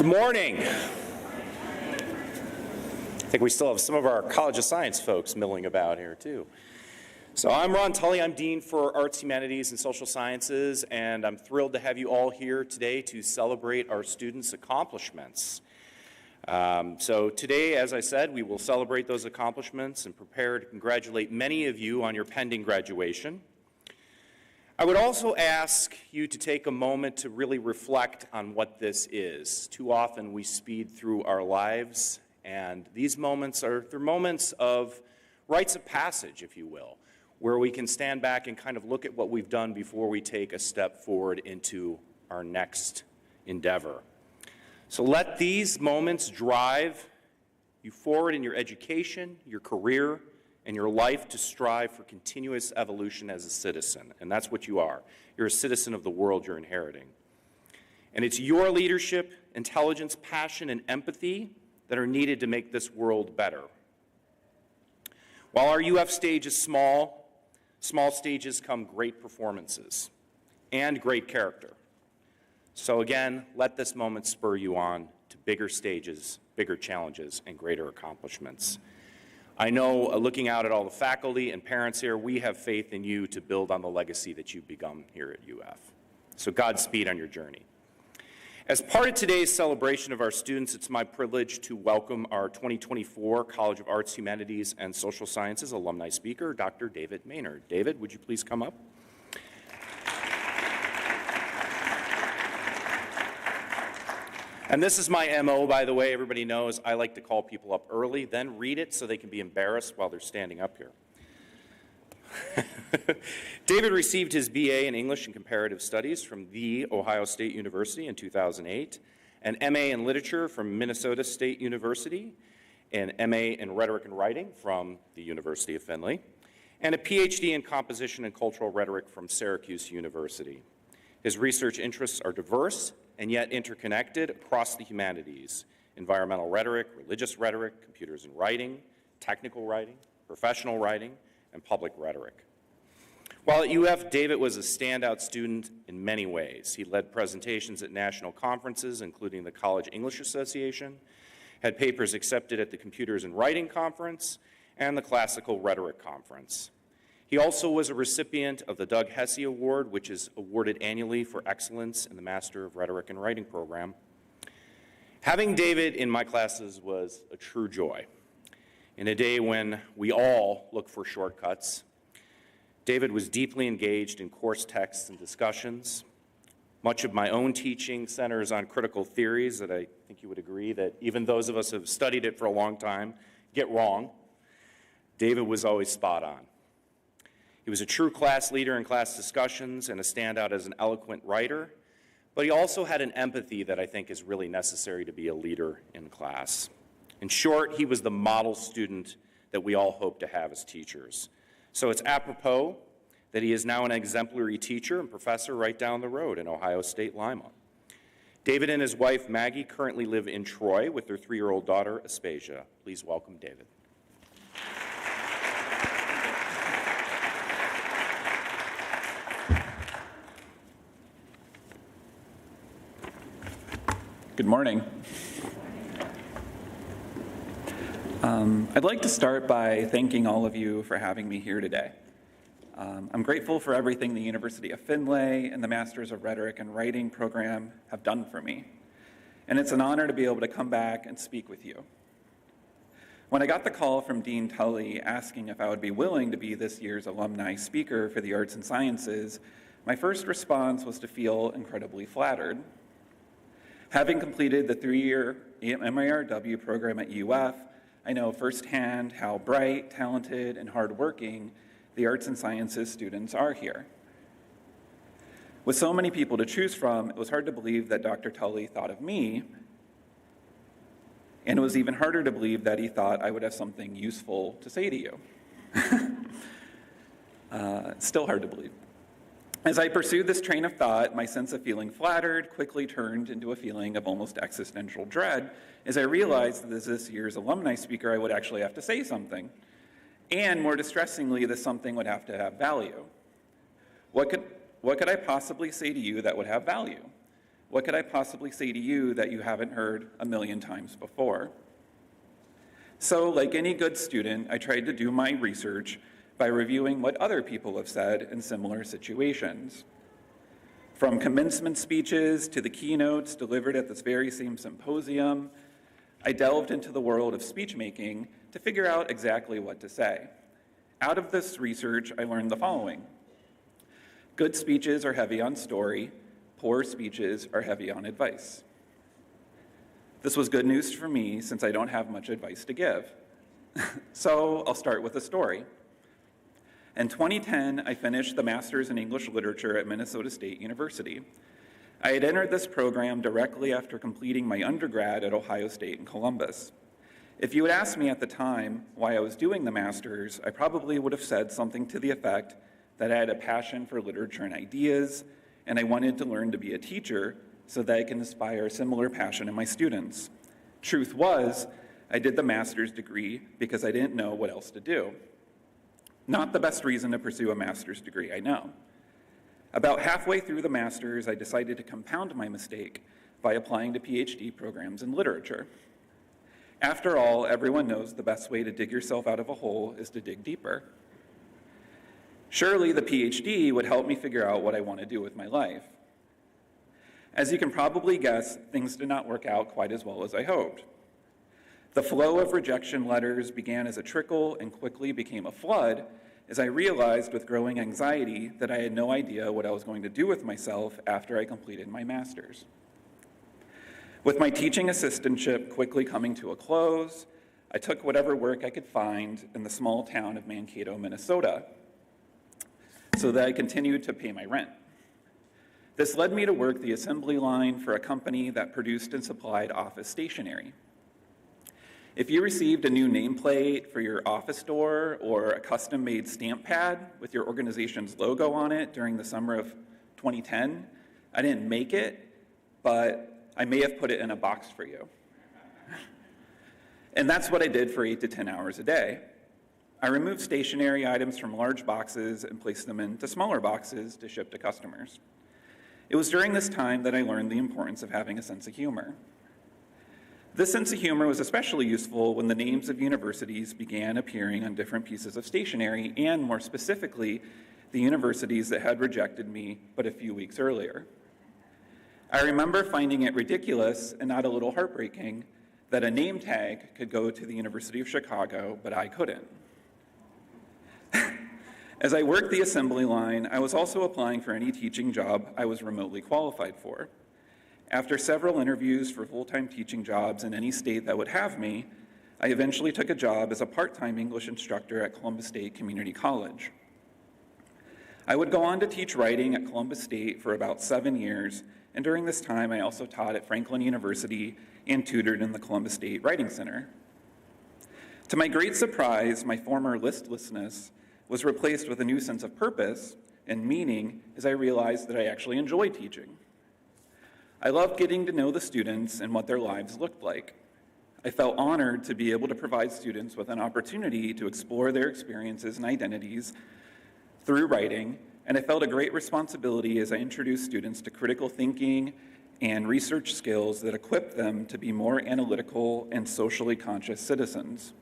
Good morning. I think we still have some of our College of Science folks milling about here too. So I'm Ron Tully. I'm Dean for Arts, Humanities, and Social Sciences, and I'm thrilled to have you all here today to celebrate our students' accomplishments. So today, as I said, we will celebrate those accomplishments and prepare to congratulate many of you on your pending graduation. I would also ask you to take a moment to really reflect on what this is. Too often we speed through our lives, and these moments they're moments of rites of passage, if you will, where we can stand back and kind of look at what we've done before we take a step forward into our next endeavor. So let these moments drive you forward in your education, your career, and your life to strive for continuous evolution as a citizen. And that's what you are. You're a citizen of the world you're inheriting. And it's your leadership, intelligence, passion, and empathy that are needed to make this world better. While our UF stage is small stages come great performances and great character. So again, let this moment spur you on to bigger stages, bigger challenges, and greater accomplishments. I know, looking out at all the faculty and parents here, we have faith in you to build on the legacy that you've begun here at UF. So Godspeed on your journey. As part of today's celebration of our students, it's my privilege to welcome our 2024 College of Arts, Humanities, and Social Sciences alumni speaker, Dr. David Maynard. David, would you please come up? And this is my MO, by the way. Everybody knows I like to call people up early, then read it so they can be embarrassed while they're standing up here. David received his BA in English and Comparative Studies from The Ohio State University in 2008, an MA in Literature from Minnesota State University, an MA in Rhetoric and Writing from the University of Findlay, and a PhD in Composition and Cultural Rhetoric from Syracuse University. His research interests are diverse and yet interconnected across the humanities: environmental rhetoric, religious rhetoric, computers and writing, technical writing, professional writing, and public rhetoric. While at UF, David was a standout student in many ways. He led presentations at national conferences, including the College English Association, had papers accepted at the Computers and Writing Conference and the Classical Rhetoric Conference. He also was a recipient of the Doug Hesse Award, which is awarded annually for excellence in the Master of Rhetoric and Writing program. Having David in my classes was a true joy. In a day when we all look for shortcuts, David was deeply engaged in course texts and discussions. Much of my own teaching centers on critical theories that I think you would agree that even those of us who have studied it for a long time get wrong. David was always spot on. He was a true class leader in class discussions and a standout as an eloquent writer, but he also had an empathy that I think is really necessary to be a leader in class. In short, he was the model student that we all hope to have as teachers. So it's apropos that he is now an exemplary teacher and professor right down the road in Ohio State Lima. David and his wife Maggie currently live in Troy with their 3-year-old daughter Aspasia. Please welcome David. Good morning. I'd like to start by thanking all of you for having me here today. I'm grateful for everything the University of Findlay and the Masters of Rhetoric and Writing program have done for me. And it's an honor to be able to come back and speak with you. When I got the call from Dean Tully asking if I would be willing to be this year's alumni speaker for the Arts and Sciences, my first response was to feel incredibly flattered. Having completed the 3-year MIRW program at UF, I know firsthand how bright, talented, and hardworking the arts and sciences students are here. With so many people to choose from, it was hard to believe that Dr. Tully thought of me, and it was even harder to believe that he thought I would have something useful to say to you. Still hard to believe. As I pursued this train of thought, my sense of feeling flattered quickly turned into a feeling of almost existential dread as I realized that as this year's alumni speaker, I would actually have to say something. And more distressingly, this something would have to have value. What could I possibly say to you that would have value? what could I possibly say to you that you haven't heard a million times before? So, like any good student, I tried to do my research by reviewing what other people have said in similar situations. From commencement speeches to the keynotes delivered at this very same symposium, I delved into the world of speech making to figure out exactly what to say. Out of this research, I learned the following. Good speeches are heavy on story, poor speeches are heavy on advice. This was good news for me since I don't have much advice to give. So I'll start with a story. In 2010, I finished the Master's in English Literature at Minnesota State University. I had entered this program directly after completing my undergrad at Ohio State in Columbus. If you had asked me at the time why I was doing the Master's, I probably would have said something to the effect that I had a passion for literature and ideas, and I wanted to learn to be a teacher so that I can inspire a similar passion in my students. Truth was, I did the master's degree because I didn't know what else to do. Not the best reason to pursue a master's degree, I know. About halfway through the master's, I decided to compound my mistake by applying to PhD programs in literature. After all, everyone knows the best way to dig yourself out of a hole is to dig deeper. Surely the PhD would help me figure out what I want to do with my life. As you can probably guess, things did not work out quite as well as I hoped. The flow of rejection letters began as a trickle and quickly became a flood as I realized with growing anxiety that I had no idea what I was going to do with myself after I completed my master's. With my teaching assistantship quickly coming to a close, I took whatever work I could find in the small town of Mankato, Minnesota, so that I continued to pay my rent. This led me to work the assembly line for a company that produced and supplied office stationery. If you received a new nameplate for your office door or a custom-made stamp pad with your organization's logo on it during the summer of 2010, I didn't make it, but I may have put it in a box for you. And that's what I did for 8 to 10 hours a day. I removed stationery items from large boxes and placed them into smaller boxes to ship to customers. It was during this time that I learned the importance of having a sense of humor. This sense of humor was especially useful when the names of universities began appearing on different pieces of stationery, and more specifically, the universities that had rejected me but a few weeks earlier. I remember finding it ridiculous and not a little heartbreaking that a name tag could go to the University of Chicago, but I couldn't. As I worked the assembly line, I was also applying for any teaching job I was remotely qualified for. After several interviews for full-time teaching jobs in any state that would have me, I eventually took a job as a part-time English instructor at Columbus State Community College. I would go on to teach writing at Columbus State for about 7 years, and during this time I also taught at Franklin University and tutored in the Columbus State Writing Center. To my great surprise, my former listlessness was replaced with a new sense of purpose and meaning as I realized that I actually enjoyed teaching. I loved getting to know the students and what their lives looked like. I felt honored to be able to provide students with an opportunity to explore their experiences and identities through writing, and I felt a great responsibility as I introduced students to critical thinking and research skills that equip them to be more analytical and socially conscious citizens.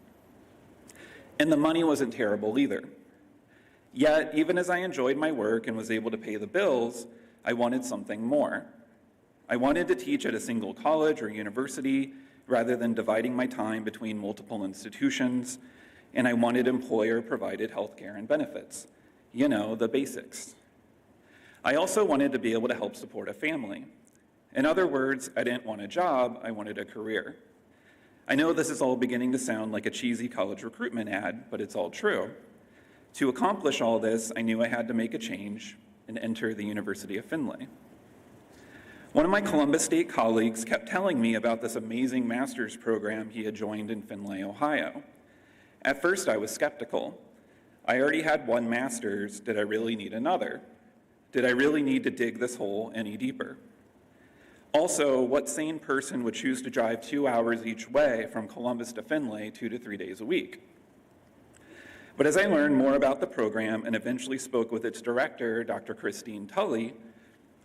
And the money wasn't terrible either. Yet, even as I enjoyed my work and was able to pay the bills, I wanted something more. I wanted to teach at a single college or university rather than dividing my time between multiple institutions, and I wanted employer-provided health care and benefits. You know, the basics. I also wanted to be able to help support a family. In other words, I didn't want a job, I wanted a career. I know this is all beginning to sound like a cheesy college recruitment ad, but it's all true. To accomplish all this, I knew I had to make a change and enter the University of Findlay. One of my Columbus State colleagues kept telling me about this amazing master's program he had joined in Findlay, Ohio. At first, I was skeptical. I already had one master's. Did I really need another? Did I really need to dig this hole any deeper? Also, what sane person would choose to drive 2 hours each way from Columbus to Findlay 2 to 3 days a week? But as I learned more about the program and eventually spoke with its director, Dr. Christine Tully,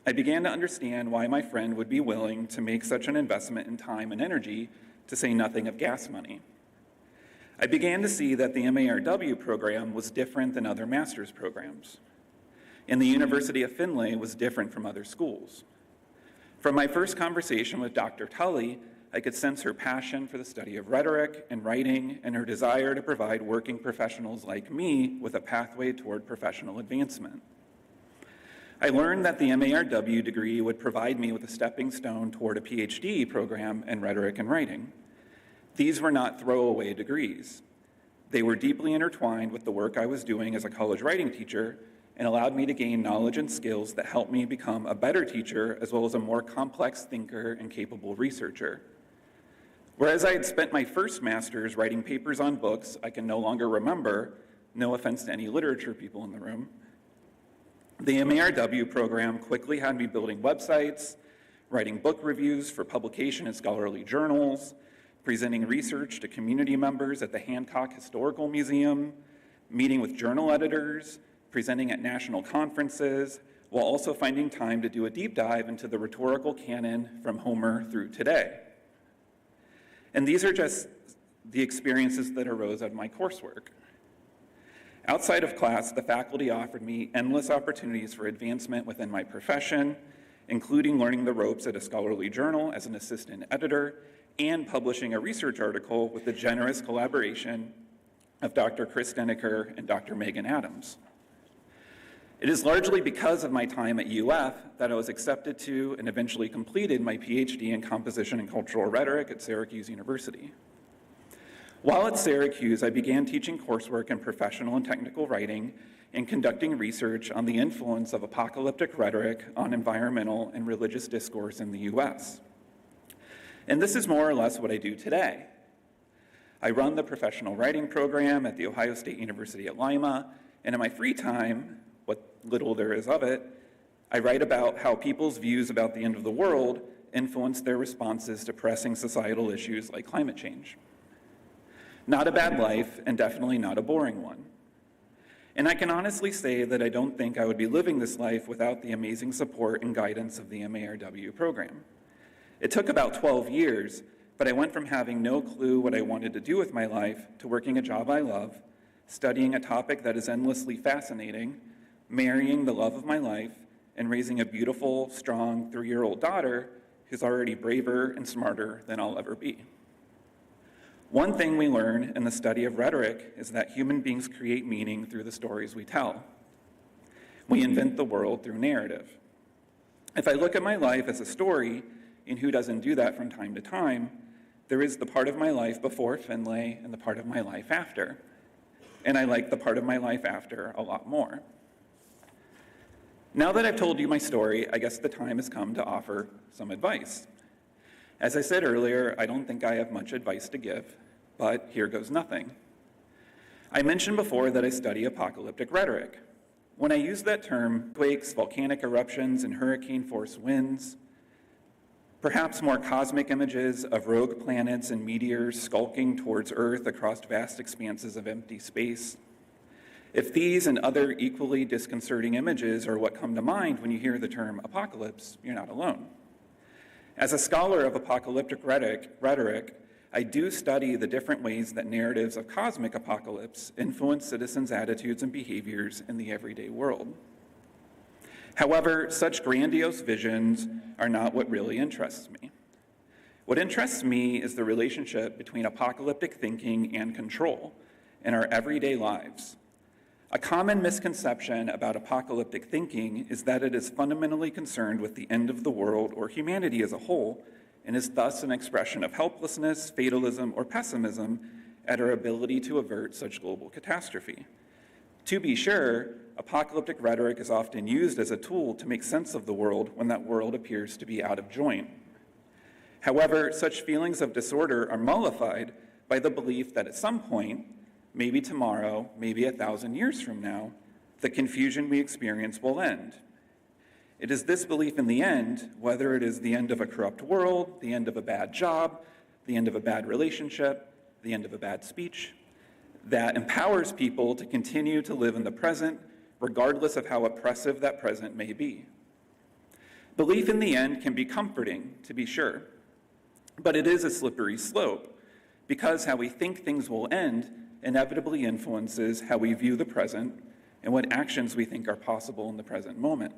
I began to understand why my friend would be willing to make such an investment in time and energy, to say nothing of gas money. I began to see that the MARW program was different than other master's programs, and the University of Findlay was different from other schools. From my first conversation with Dr. Tully, I could sense her passion for the study of rhetoric and writing and her desire to provide working professionals like me with a pathway toward professional advancement. I learned that the MARW degree would provide me with a stepping stone toward a PhD program in rhetoric and writing. These were not throwaway degrees. They were deeply intertwined with the work I was doing as a college writing teacher and allowed me to gain knowledge and skills that helped me become a better teacher as well as a more complex thinker and capable researcher. Whereas I had spent my first master's writing papers on books I can no longer remember, no offense to any literature people in the room, the MARW program quickly had me building websites, writing book reviews for publication in scholarly journals, presenting research to community members at the Hancock Historical Museum, meeting with journal editors, presenting at national conferences, while also finding time to do a deep dive into the rhetorical canon from Homer through today. And these are just the experiences that arose out of my coursework. Outside of class, the faculty offered me endless opportunities for advancement within my profession, including learning the ropes at a scholarly journal as an assistant editor and publishing a research article with the generous collaboration of Dr. Chris Denneker and Dr. Megan Adams. It is largely because of my time at UF that I was accepted to and eventually completed my PhD in Composition and Cultural Rhetoric at Syracuse University. While at Syracuse, I began teaching coursework in professional and technical writing and conducting research on the influence of apocalyptic rhetoric on environmental and religious discourse in the US. And this is more or less what I do today. I run the professional writing program at The Ohio State University at Lima, and in my free time, what little there is of it, I write about how people's views about the end of the world influence their responses to pressing societal issues like climate change. Not a bad life, and definitely not a boring one. And I can honestly say that I don't think I would be living this life without the amazing support and guidance of the MARW program. It took about 12 years, but I went from having no clue what I wanted to do with my life to working a job I love, studying a topic that is endlessly fascinating, marrying the love of my life, and raising a beautiful, strong 3-year-old daughter who's already braver and smarter than I'll ever be. One thing we learn in the study of rhetoric is that human beings create meaning through the stories we tell. We invent the world through narrative. If I look at my life as a story, and who doesn't do that from time to time, there is the part of my life before Findlay and the part of my life after. And I like the part of my life after a lot more. Now that I've told you my story, I guess the time has come to offer some advice. As I said earlier, I don't think I have much advice to give, but here goes nothing. I mentioned before that I study apocalyptic rhetoric. When I use that term, quakes, volcanic eruptions, and hurricane-force winds, perhaps more cosmic images of rogue planets and meteors skulking towards Earth across vast expanses of empty space. If these and other equally disconcerting images are what come to mind when you hear the term apocalypse, you're not alone. As a scholar of apocalyptic rhetoric, I do study the different ways that narratives of cosmic apocalypse influence citizens' attitudes and behaviors in the everyday world. However, such grandiose visions are not what really interests me. What interests me is the relationship between apocalyptic thinking and control in our everyday lives. A common misconception about apocalyptic thinking is that it is fundamentally concerned with the end of the world or humanity as a whole, and is thus an expression of helplessness, fatalism, or pessimism at our ability to avert such global catastrophe. To be sure, apocalyptic rhetoric is often used as a tool to make sense of the world when that world appears to be out of joint. However, such feelings of disorder are mollified by the belief that at some point, maybe tomorrow, maybe 1,000 years from now, the confusion we experience will end. It is this belief in the end, whether it is the end of a corrupt world, the end of a bad job, the end of a bad relationship, the end of a bad speech, that empowers people to continue to live in the present, regardless of how oppressive that present may be. Belief in the end can be comforting, to be sure, but it is a slippery slope because how we think things will end inevitably influences how we view the present and what actions we think are possible in the present moment.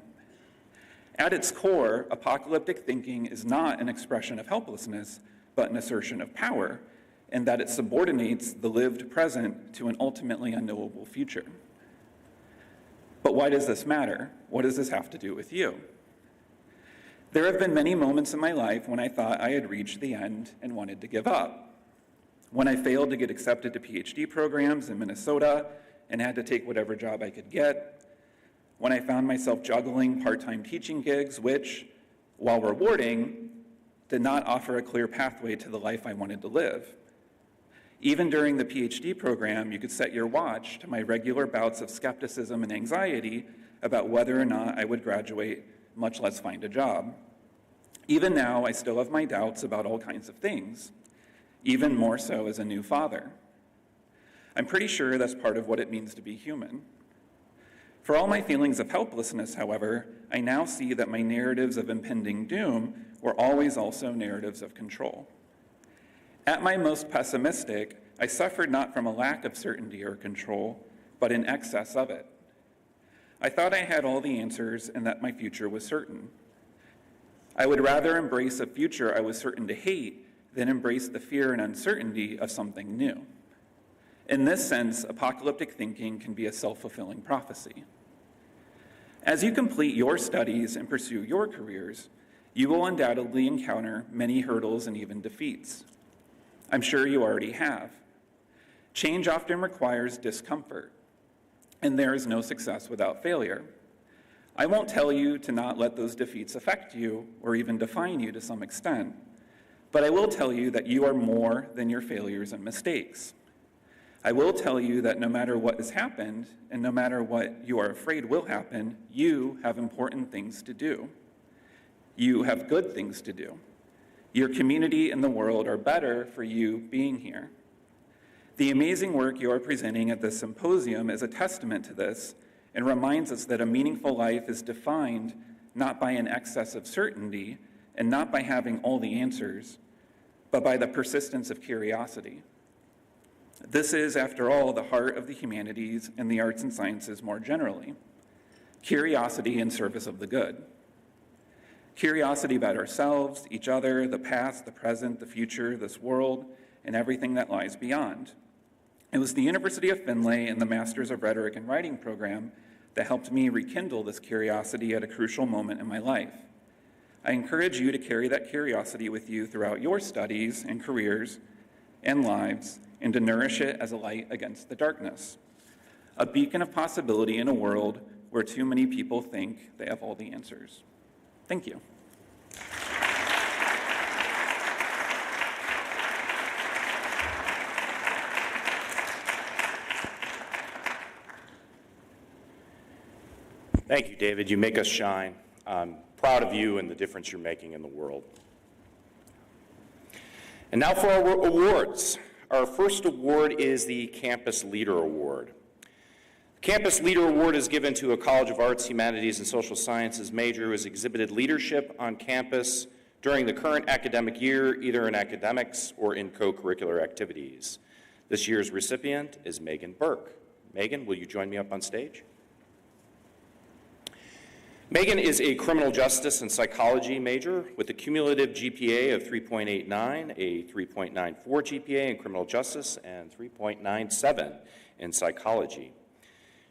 At its core, apocalyptic thinking is not an expression of helplessness, but an assertion of power, and that it subordinates the lived present to an ultimately unknowable future. But why does this matter? What does this have to do with you? There have been many moments in my life when I thought I had reached the end and wanted to give up. When I failed to get accepted to PhD programs in Minnesota and had to take whatever job I could get. When I found myself juggling part-time teaching gigs, which, while rewarding, did not offer a clear pathway to the life I wanted to live. Even during the PhD program, you could set your watch to my regular bouts of skepticism and anxiety about whether or not I would graduate, much less find a job. Even now, I still have my doubts about all kinds of things, even more so as a new father. I'm pretty sure that's part of what it means to be human. For all my feelings of helplessness, however, I now see that my narratives of impending doom were always also narratives of control. At my most pessimistic, I suffered not from a lack of certainty or control, but in excess of it. I thought I had all the answers and that my future was certain. I would rather embrace a future I was certain to hate than embrace the fear and uncertainty of something new. In this sense, apocalyptic thinking can be a self-fulfilling prophecy. As you complete your studies and pursue your careers, you will undoubtedly encounter many hurdles and even defeats. I'm sure you already have. Change often requires discomfort, and there is no success without failure. I won't tell you to not let those defeats affect you or even define you to some extent, but I will tell you that you are more than your failures and mistakes. I will tell you that no matter what has happened, and no matter what you are afraid will happen, you have important things to do. You have good things to do. Your community and the world are better for you being here. The amazing work you are presenting at this symposium is a testament to this and reminds us that a meaningful life is defined not by an excess of certainty and not by having all the answers, but by the persistence of curiosity. This is, after all, the heart of the humanities and the arts and sciences more generally. Curiosity in service of the good. Curiosity about ourselves, each other, the past, the present, the future, this world, and everything that lies beyond. It was the University of Findlay and the Masters of Rhetoric and Writing program that helped me rekindle this curiosity at a crucial moment in my life. I encourage you to carry that curiosity with you throughout your studies and careers and lives, and to nourish it as a light against the darkness, a beacon of possibility in a world where too many people think they have all the answers. Thank you. Thank you, David. You make us shine. I'm proud of you and the difference you're making in the world. And now for our awards. Our first award is the Campus Leader Award. The Campus Leader Award is given to a College of Arts, Humanities, and Social Sciences major who has exhibited leadership on campus during the current academic year, either in academics or in co-curricular activities. This year's recipient is Megan Burke. Megan, will you join me up on stage? Megan is a criminal justice and psychology major with a cumulative GPA of 3.89, a 3.94 GPA in criminal justice, and 3.97 in psychology.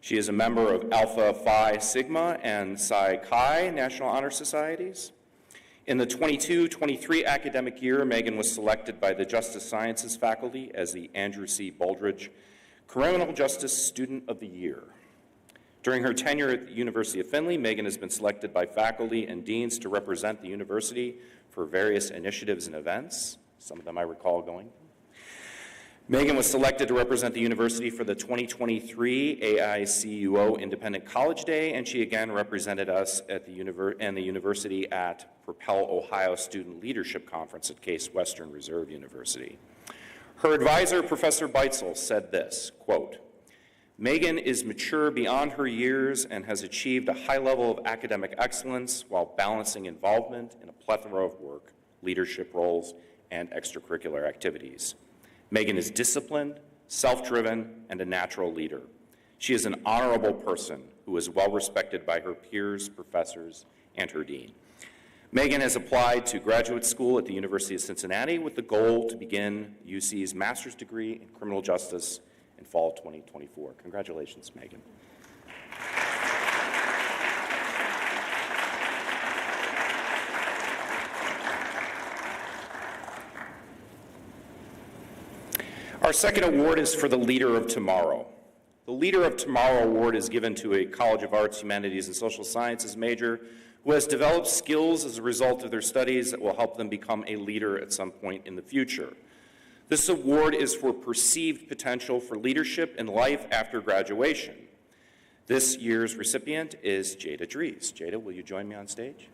She is a member of Alpha Phi Sigma and Psi Chi National Honor Societies. In the 22-23 academic year, Megan was selected by the Justice Sciences faculty as the Andrew C. Baldridge Criminal Justice Student of the Year. During her tenure at the University of Findlay, Megan has been selected by faculty and deans to represent the university for various initiatives and events. Some of them I recall going. Megan was selected to represent the university for the 2023 AICUO Independent College Day, and she again represented us at the university at Propel Ohio Student Leadership Conference at Case Western Reserve University. Her advisor, Professor Beitzel, said this, quote, Megan is mature beyond her years and has achieved a high level of academic excellence while balancing involvement in a plethora of work, leadership roles, and extracurricular activities. Megan is disciplined, self-driven, and a natural leader. She is an honorable person who is well respected by her peers, professors, and her dean. Megan has applied to graduate school at the University of Cincinnati with the goal to begin UC's master's degree in criminal justice in fall 2024. Congratulations, Megan. Our second award is for the Leader of Tomorrow. The Leader of Tomorrow award is given to a College of Arts, Humanities, and Social Sciences major who has developed skills as a result of their studies that will help them become a leader at some point in the future. This award is for perceived potential for leadership in life after graduation. This year's recipient is Jada Dries. Jada, will you join me on stage?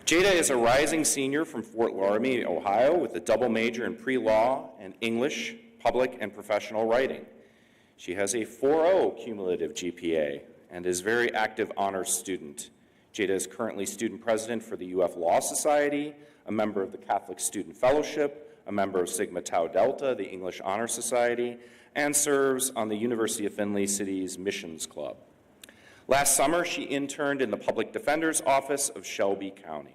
Jada is a rising senior from Fort Laramie, Ohio, with a double major in pre-law and English, public, and professional writing. She has a 4.0 cumulative GPA and is a very active honors student. Jada is currently student president for the UF Law Society, a member of the Catholic Student Fellowship, a member of Sigma Tau Delta, the English Honor Society, and serves on the University of Findlay City's Missions Club. Last summer, she interned in the Public Defender's Office of Shelby County.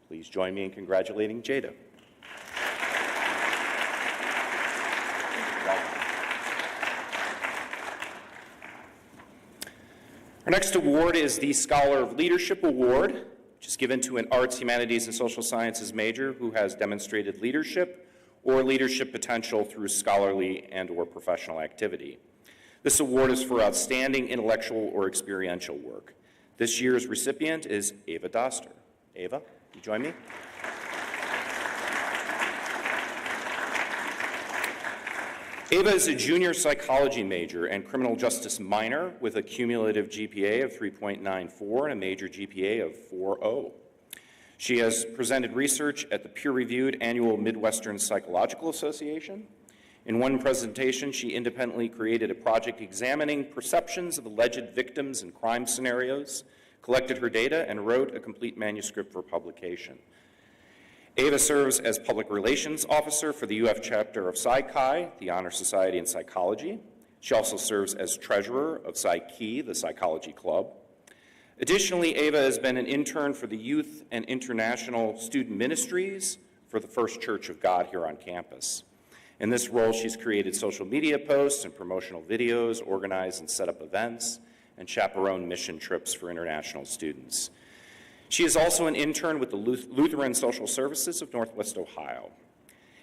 Please join me in congratulating Jada. Our next award is the Scholar of Leadership Award, which is given to an Arts, Humanities, and Social Sciences major who has demonstrated leadership or leadership potential through scholarly and/or professional activity. This award is for outstanding intellectual or experiential work. This year's recipient is Ava Doster. Ava, you join me? Ava is a junior psychology major and criminal justice minor with a cumulative GPA of 3.94 and a major GPA of 4.0. She has presented research at the peer-reviewed annual Midwestern Psychological Association. In one presentation, she independently created a project examining perceptions of alleged victims in crime scenarios, collected her data, and wrote a complete manuscript for publication. Ava serves as Public Relations Officer for the UF chapter of Psi Chi, the Honor Society in Psychology. She also serves as Treasurer of Psi Chi, the Psychology Club. Additionally, Ava has been an intern for the Youth and International Student Ministries for the First Church of God here on campus. In this role, she's created social media posts and promotional videos, organized and set up events, and chaperoned mission trips for international students. She is also an intern with the Lutheran Social Services of Northwest Ohio.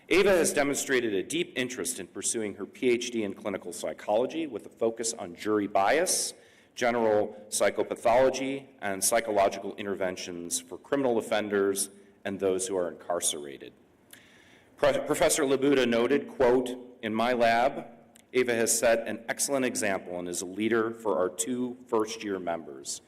Ava has demonstrated a deep interest in pursuing her PhD in clinical psychology with a focus on jury bias, general psychopathology, and psychological interventions for criminal offenders and those who are incarcerated. Professor Labuda noted, quote, "In my lab, Ava has set an excellent example and is a leader for our 2 first-year members.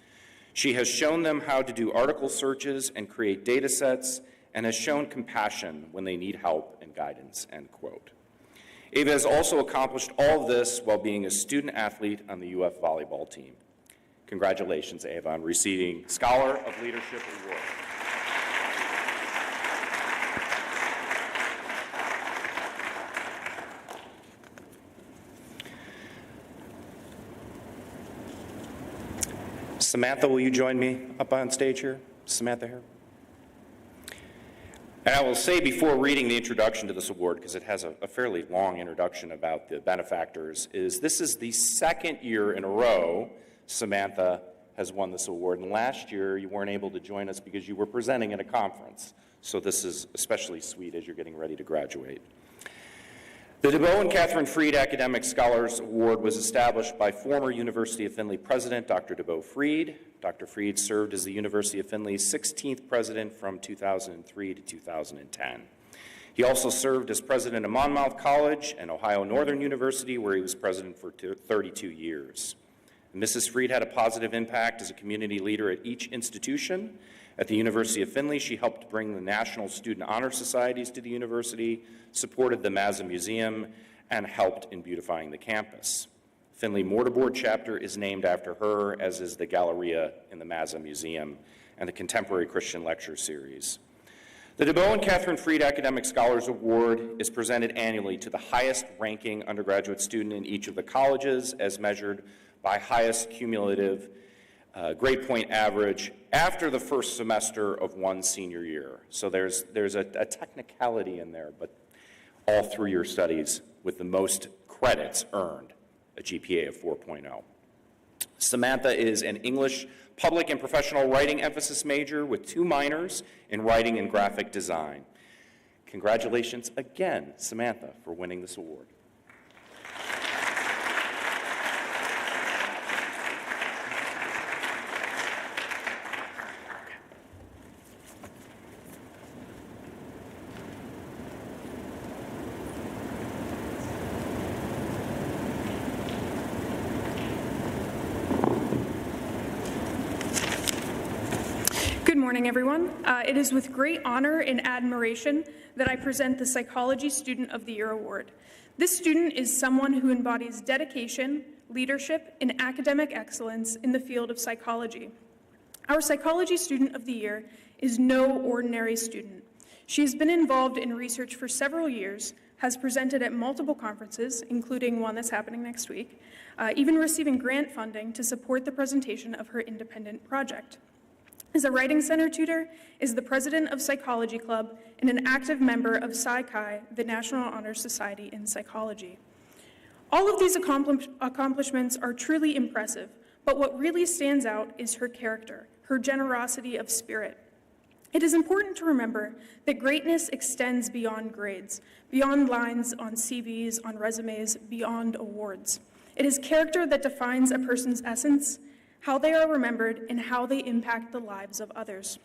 She has shown them how to do article searches and create data sets and has shown compassion when they need help and guidance," end quote. Ava has also accomplished all of this while being a student athlete on the UF volleyball team. Congratulations, Ava, on receiving Scholar of Leadership Award. Samantha, will you join me up on stage here? Samantha here. And I will say before reading the introduction to this award, because it has a fairly long introduction about the benefactors, is this is the second year in a row Samantha has won this award. And last year you weren't able to join us because you were presenting at a conference. So this is especially sweet as you're getting ready to graduate. The DeBow and Catherine Freed Academic Scholars Award was established by former University of Findlay President Dr. DeBow Freed. Dr. Freed served as the University of Findlay's 16th president from 2003 to 2010. He also served as president of Monmouth College and Ohio Northern University, where he was president for 32 years. Mrs. Freed had a positive impact as a community leader at each institution, At the University of Findlay, she helped bring the National Student Honor Societies to the university, supported the Mazza Museum, and helped in beautifying the campus. Findlay Mortarboard chapter is named after her, as is the Galleria in the Mazza Museum and the Contemporary Christian Lecture Series. The DeBow and Catherine Freed Academic Scholars Award is presented annually to the highest ranking undergraduate student in each of the colleges as measured by highest cumulative grade point average after the first semester of one senior year. So there's a technicality in there, but all three-year studies with the most credits earned a GPA of 4.0. Samantha is an English public and professional writing emphasis major with 2 minors in writing and graphic design. Congratulations again, Samantha, for winning this award. Good morning, everyone. It is with great honor and admiration that I present the Psychology Student of the Year Award. This student is someone who embodies dedication, leadership, and academic excellence in the field of psychology. Our Psychology Student of the Year is no ordinary student. She has been involved in research for several years, has presented at multiple conferences, including one that's happening next week, even receiving grant funding to support the presentation of her independent project. Is a Writing Center tutor, is the president of Psychology Club, and an active member of Psi Chi, the National Honor Society in Psychology. All of these accomplishments are truly impressive, but what really stands out is her character, her generosity of spirit. It is important to remember that greatness extends beyond grades, beyond lines on CVs, on resumes, beyond awards. It is character that defines a person's essence, how they are remembered, and how they impact the lives of others.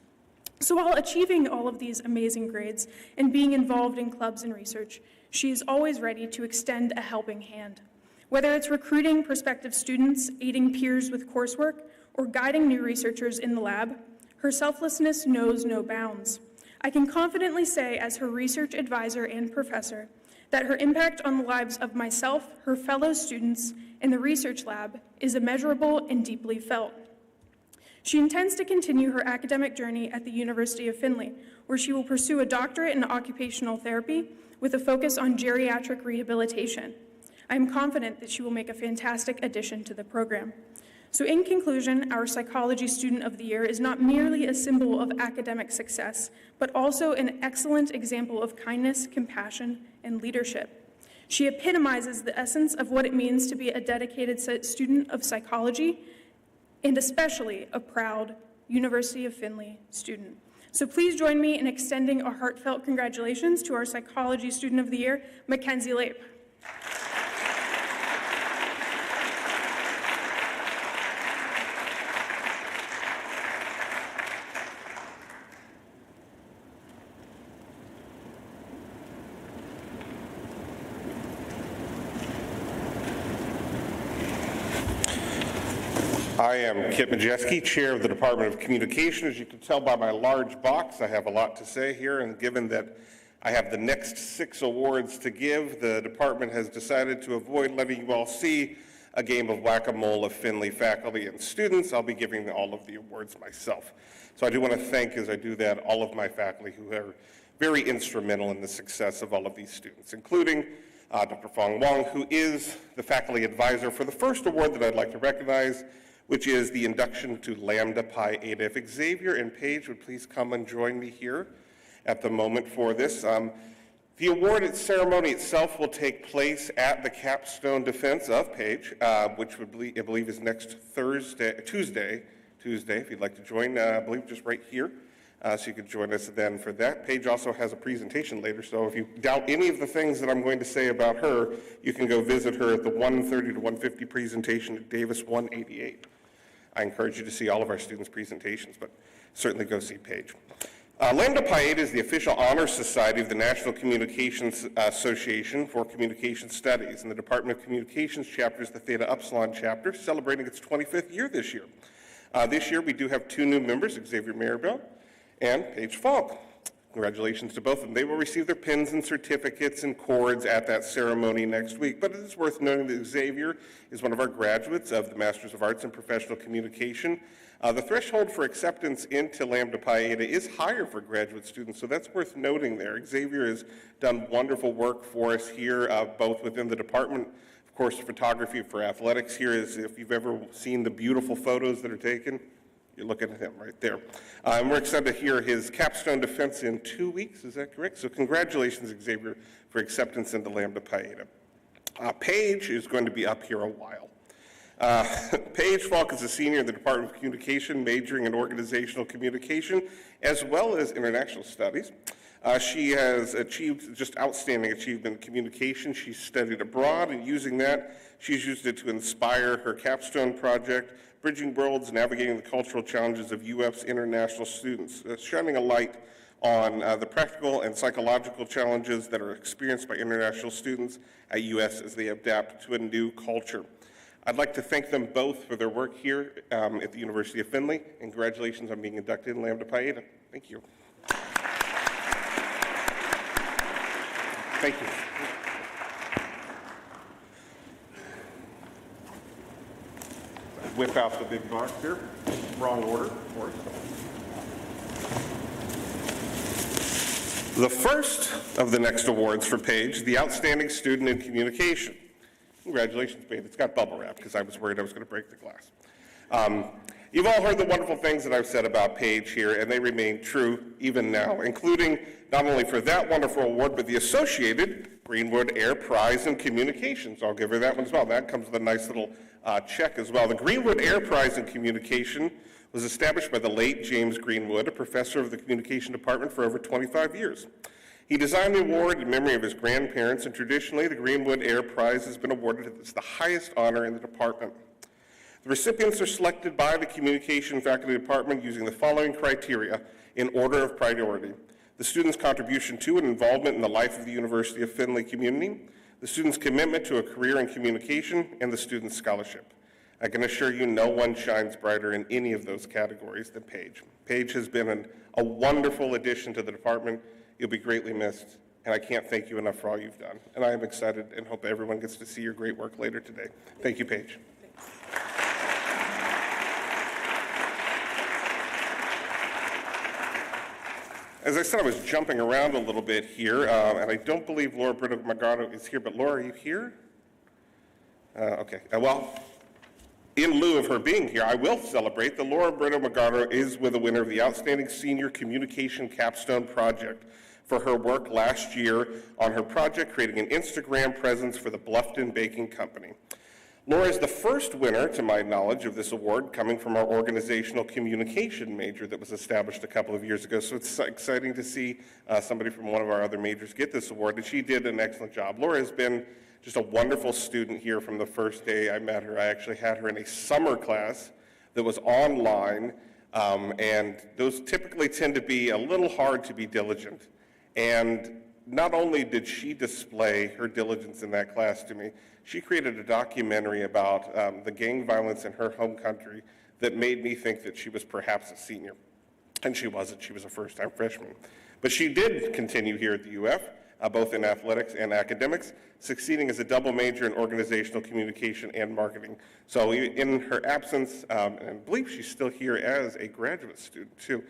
So while achieving all of these amazing grades and being involved in clubs and research, she is always ready to extend a helping hand. Whether it's recruiting prospective students, aiding peers with coursework, or guiding new researchers in the lab, her selflessness knows no bounds. I can confidently say, as her research advisor and professor, that her impact on the lives of myself, her fellow students, and the research lab is immeasurable and deeply felt. She intends to continue her academic journey at the University of Findlay, where she will pursue a doctorate in occupational therapy with a focus on geriatric rehabilitation. I am confident that she will make a fantastic addition to the program. So in conclusion, our Psychology Student of the Year is not merely a symbol of academic success, but also an excellent example of kindness, compassion, and leadership. She epitomizes the essence of what it means to be a dedicated student of psychology, and especially a proud University of Findlay student. So please join me in extending a heartfelt congratulations to our Psychology Student of the Year, Mackenzie Lape. I am Kip Majeski, Chair of the Department of Communication. As you can tell by my large box, I have a lot to say here, and given that I have the next 6 awards to give, the department has decided to avoid letting you all see a game of whack-a-mole of Findlay faculty and students. I'll be giving all of the awards myself. So I do want to thank, as I do that, all of my faculty who are very instrumental in the success of all of these students, including Dr. Fong Wong, who is the faculty advisor for the first award that I'd like to recognize, which is the induction to Lambda Pi Eta. If Xavier and Paige would please come and join me here at the moment for this. The award ceremony itself will take place at the capstone defense of Paige, which I believe is next Tuesday, if you'd like to join, I believe just right here. So you could join us then for that. Paige also has a presentation later, so if you doubt any of the things that I'm going to say about her, you can go visit her at the 1:30 to 1:50 presentation at Davis 188. I encourage you to see all of our students' presentations, but certainly go see Paige. Lambda Pi Eta is the official honor society of the National Communications Association for Communication Studies, and the Department of Communications chapter is the Theta Upsilon chapter, celebrating its 25th year this year. This year we do have 2 new members, Xavier Maribel and Paige Falk. Congratulations to both of them. They will receive their pins and certificates and cords at that ceremony next week. But it is worth noting that Xavier is one of our graduates of the Masters of Arts in Professional Communication. The threshold for acceptance into Lambda Pi Eta is higher for graduate students, so that's worth noting there. Xavier has done wonderful work for us here, both within the department. Of course, photography for athletics here is, if you've ever seen the beautiful photos that are taken, you're looking at him right there. And we're excited to hear his capstone defense in 2 weeks, is that correct? So congratulations, Xavier, for acceptance into Lambda Pi Eta. Paige is going to be up here a while. Paige Falk is a senior in the Department of Communication, majoring in organizational communication, as well as international studies. She has achieved just outstanding achievement in communication. She studied abroad, and using that, she's used it to inspire her capstone project, Bridging Worlds, Navigating the Cultural Challenges of UF's International Students, shining a light on the practical and psychological challenges that are experienced by international students at US as they adapt to a new culture. I'd like to thank them both for their work here at the University of Findlay, and congratulations on being inducted in Lambda Pi Eta. Thank you. Thank you. Whip out the big box here. Wrong order, of course. The first of the next awards for Paige, the Outstanding Student in Communication. Congratulations, babe. It's got bubble wrap because I was worried I was going to break the glass. You've all heard the wonderful things that I've said about Paige here, and they remain true even now, including not only for that wonderful award, but the associated Greenwood Air Prize in Communications. I'll give her that one as well. That comes with a nice little check as well. The Greenwood Air Prize in Communication was established by the late James Greenwood, a professor of the communication department for over 25 years. He designed the award in memory of his grandparents, and traditionally the Greenwood Air Prize has been awarded as the highest honor in the department. The recipients are selected by the communication faculty department using the following criteria in order of priority: the student's contribution to and involvement in the life of the University of Findlay community, the student's commitment to a career in communication, and the student's scholarship. I can assure you no one shines brighter in any of those categories than Paige. Paige has been a wonderful addition to the department. You'll be greatly missed, and I can't thank you enough for all you've done. And I am excited and hope everyone gets to see your great work later today. Thank you, Paige. As I said, I was jumping around a little bit here, and I don't believe Laura Brito-Magano is here, but Laura, are you here? Okay, well, in lieu of her being here, I will celebrate that Laura Brito-Magano is with the winner of the Outstanding Senior Communication Capstone Project for her work last year on her project creating an Instagram presence for the Bluffton Baking Company. Laura is the first winner, to my knowledge, of this award coming from our organizational communication major that was established a couple of years ago. So it's exciting to see somebody from one of our other majors get this award, and she did an excellent job. Laura has been just a wonderful student here from the first day I met her. I actually had her in a summer class that was online, and those typically tend to be a little hard to be diligent. And not only did she display her diligence in that class to me, she created a documentary about the gang violence in her home country that made me think that she was perhaps a senior. And she wasn't. She was a first-time freshman. But she did continue here at the UF, both in athletics and academics, succeeding as a double major in organizational communication and marketing. So in her absence, and I believe she's still here as a graduate student too.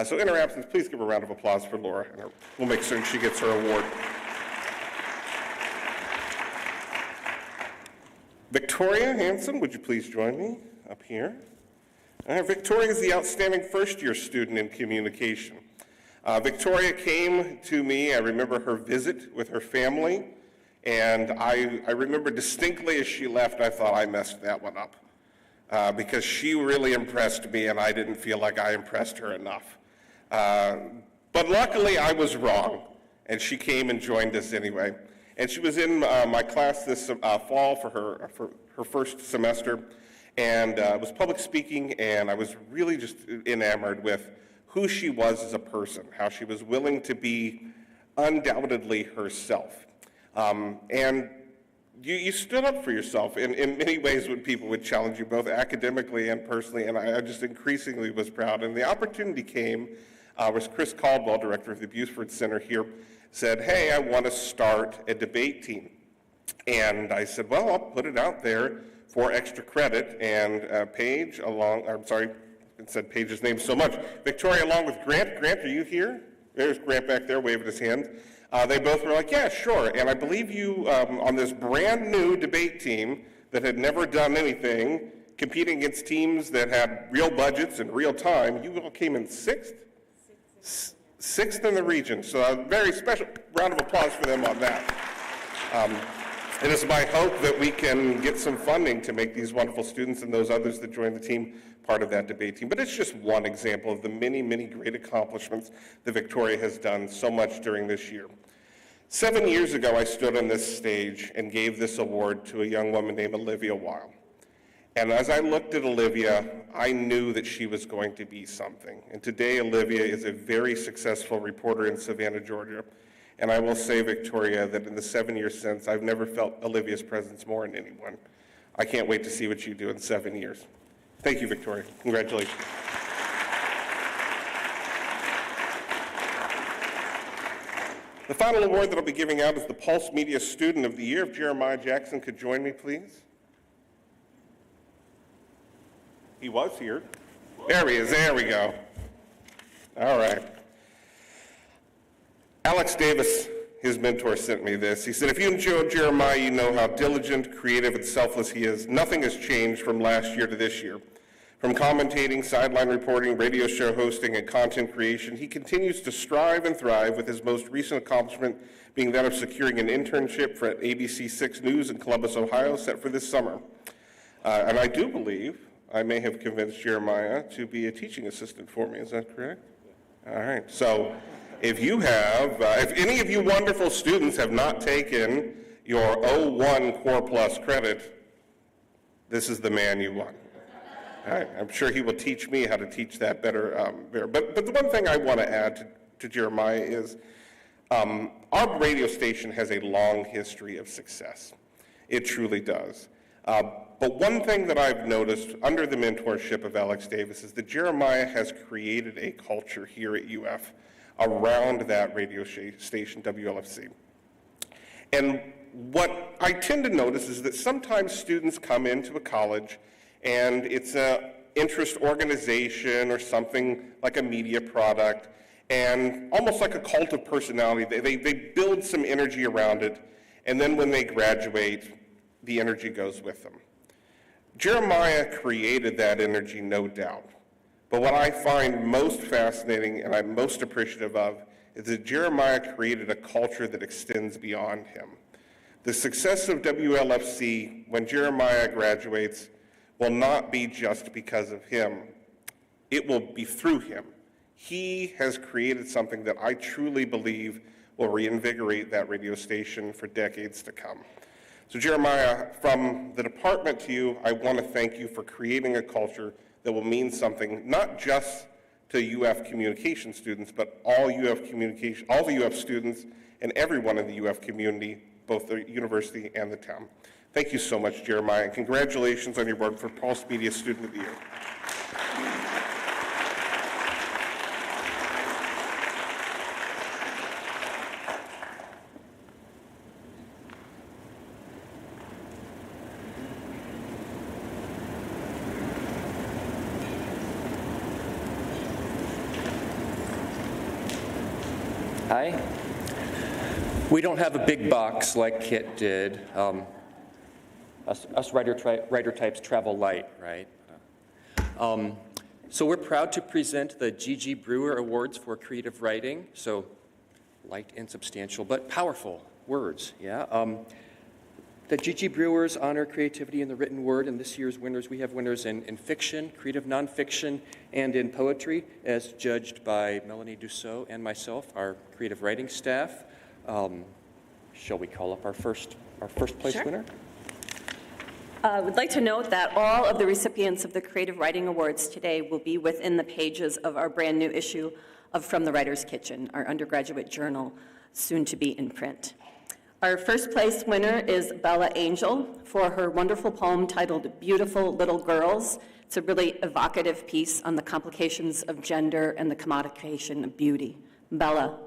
So in her absence, please give a round of applause for Laura, and we'll make sure she gets her award. Victoria Hanson, would you please join me up here? Victoria is the outstanding first-year student in communication. Victoria came to me, I remember her visit with her family, and I remember distinctly as she left, I thought I messed that one up because she really impressed me and I didn't feel like I impressed her enough. But luckily I was wrong, and she came and joined us anyway. And she was in my class this fall for her first semester, and it was public speaking, and I was really just enamored with who she was as a person, how she was willing to be undoubtedly herself. And you stood up for yourself in many ways when people would challenge you, both academically and personally, and I just increasingly was proud. And the opportunity came was Chris Caldwell, director of the Busford Center here, said, hey, I want to start a debate team. And I said, well, I'll put it out there for extra credit. And Paige, it said Paige's name so much. Victoria, along with Grant. Grant, are you here? There's Grant back there waving his hand. They both were like, yeah, sure. And I believe you, on this brand new debate team that had never done anything, competing against teams that had real budgets and real time, you all came in sixth? Sixth in the region. So a very special round of applause for them on that. It is my hope that we can get some funding to make these wonderful students and those others that join the team part of that debate team. But it's just one example of the many, many great accomplishments that Victoria has done so much during this year. 7 years ago, I stood on this stage and gave this award to a young woman named Olivia Weil. And as I looked at Olivia, I knew that she was going to be something. And today, Olivia is a very successful reporter in Savannah, Georgia. And I will say, Victoria, that in the 7 years since, I've never felt Olivia's presence more in anyone. I can't wait to see what you do in 7 years. Thank you, Victoria. Congratulations. The final award that I'll be giving out is the Pulse Media Student of the Year. If Jeremiah Jackson could join me, please. He was here. There he is. There we go. All right. Alex Davis, his mentor, sent me this. He said, if you enjoy Jeremiah, you know how diligent, creative, and selfless he is. Nothing has changed from last year to this year. From commentating, sideline reporting, radio show hosting, and content creation, he continues to strive and thrive, with his most recent accomplishment being that of securing an internship for ABC 6 News in Columbus, Ohio, set for this summer. And I do believe I may have convinced Jeremiah to be a teaching assistant for me. Is that correct? All right. So if you have, if any of you wonderful students have not taken your 01 Core Plus credit, this is the man you want. All right. I'm sure he will teach me how to teach that better. But the one thing I want to add to Jeremiah is our radio station has a long history of success. It truly does. But one thing that I've noticed under the mentorship of Alex Davis is that Jeremiah has created a culture here at UF around that radio station, WLFC. And what I tend to notice is that sometimes students come into a college and it's an interest organization or something like a media product, and almost like a cult of personality, they build some energy around it, and then when they graduate, the energy goes with them. Jeremiah created that energy, no doubt. But what I find most fascinating and I'm most appreciative of is that Jeremiah created a culture that extends beyond him. The success of WLFC when Jeremiah graduates will not be just because of him. It will be through him. He has created something that I truly believe will reinvigorate that radio station for decades to come. So Jeremiah, from the department to you, I want to thank you for creating a culture that will mean something not just to UF communication students, but all the UF students and everyone in the UF community, both the university and the town. Thank you so much, Jeremiah, and congratulations on your award for Pulse Media Student of the Year. Hi. We don't have a big box like Kit did. Us writer types travel light, right? So we're proud to present the G.G. Brewer Awards for Creative Writing. So light and substantial, but powerful words, yeah? The G.G. Brewers honor creativity in the written word, and this year's winners, we have winners in fiction, creative nonfiction, and in poetry, as judged by Melanie Dussault and myself, our creative writing staff. Shall we call up our first place Sure. winner? I would like to note that all of the recipients of the Creative Writing Awards today will be within the pages of our brand new issue of From the Writer's Kitchen, our undergraduate journal, soon to be in print. Our first place winner is Bella Angel for her wonderful poem titled Beautiful Little Girls. It's a really evocative piece on the complications of gender and the commodification of beauty. Bella.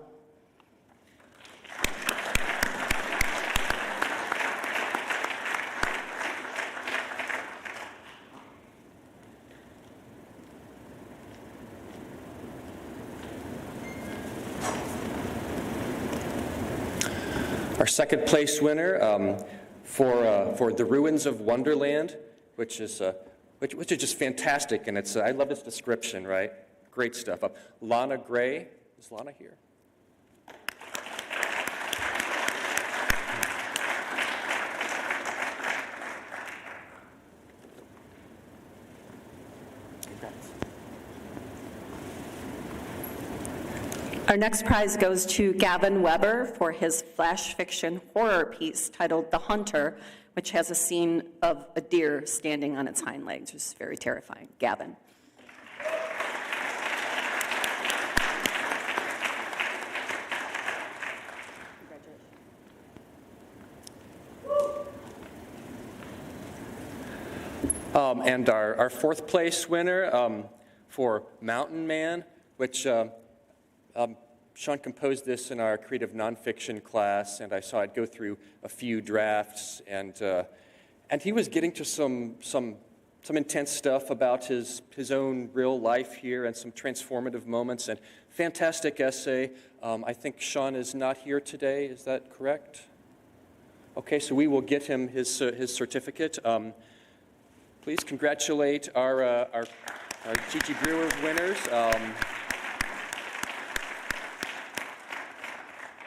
Our second place winner for The Ruins of Wonderland, which is just fantastic, and I love its description, right? Great stuff. Lana Gray, is Lana here? Congrats. Our next prize goes to Gavin Weber for his flash fiction horror piece titled The Hunter, which has a scene of a deer standing on its hind legs, which is very terrifying. Gavin. And our fourth place winner for Mountain Man, which Sean composed this in our creative nonfiction class, and I saw it go through a few drafts, and he was getting to some intense stuff about his own real life here and some transformative moments, and fantastic essay. I think Sean is not here today, is that correct? Okay, so we will get him his certificate. Please congratulate our G.G. Brewer winners.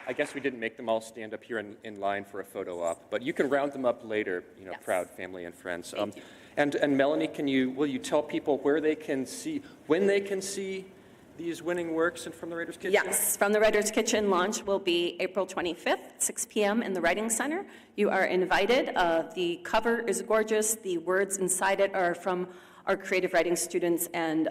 I guess we didn't make them all stand up here in line for a photo op, but you can round them up later, yes. Proud family and friends. Thank you. And Melanie, will you tell people when they can see these winning works and From the Writer's Kitchen? Yes, From the Writer's Kitchen launch will be April 25th, 6 p.m. in the Writing Center. You are invited. The cover is gorgeous. The words inside it are from our creative writing students and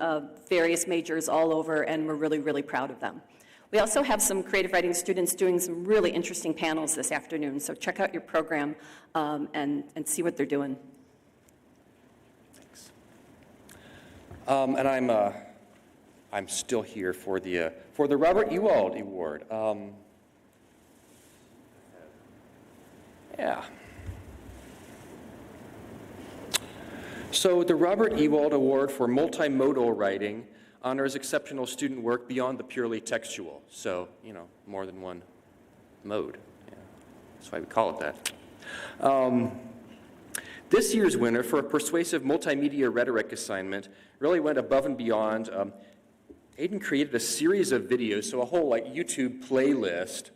various majors all over, and we're really, really proud of them. We also have some creative writing students doing some really interesting panels this afternoon, so check out your program and see what they're doing. Thanks. And I'm still here for the Robert Ewald Award. Yeah. So the Robert Ewald Award for Multimodal Writing honors exceptional student work beyond the purely textual. So, more than one mode. Yeah. That's why we call it that. This year's winner for a persuasive multimedia rhetoric assignment really went above and beyond. Aiden created a series of videos, so a whole YouTube playlist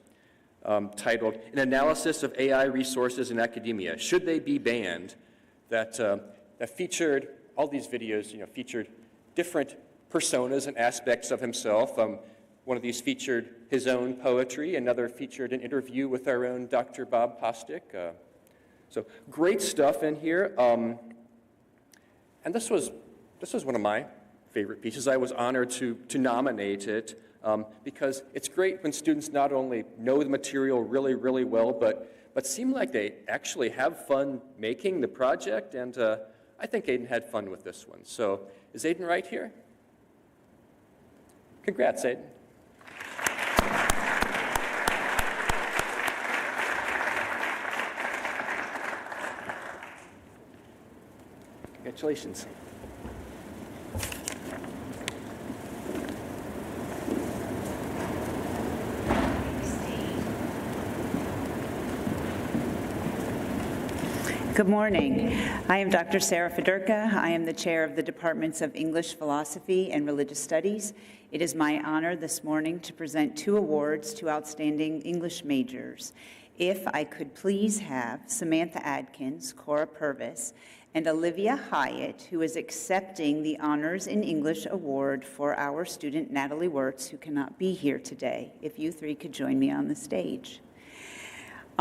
titled An Analysis of AI Resources in Academia, Should They Be Banned? That featured, all these videos featured different personas and aspects of himself. One of these featured his own poetry, another featured an interview with our own Dr. Bob Postic. So great stuff in here. And this was one of my favorite pieces. I was honored to nominate it because it's great when students not only know the material really, really well, but seem like they actually have fun making the project, and I think Aiden had fun with this one. So is Aiden right here? Congrats, Aiden. Congratulations. Good morning. I am Dr. Sarah Fedorka. I am the chair of the Departments of English, Philosophy, and Religious Studies. It is my honor this morning to present 2 awards to outstanding English majors. If I could please have Samantha Adkins, Cora Purvis, and Olivia Hyatt, who is accepting the Honors in English Award for our student Natalie Wirtz, who cannot be here today. If you 3 could join me on the stage.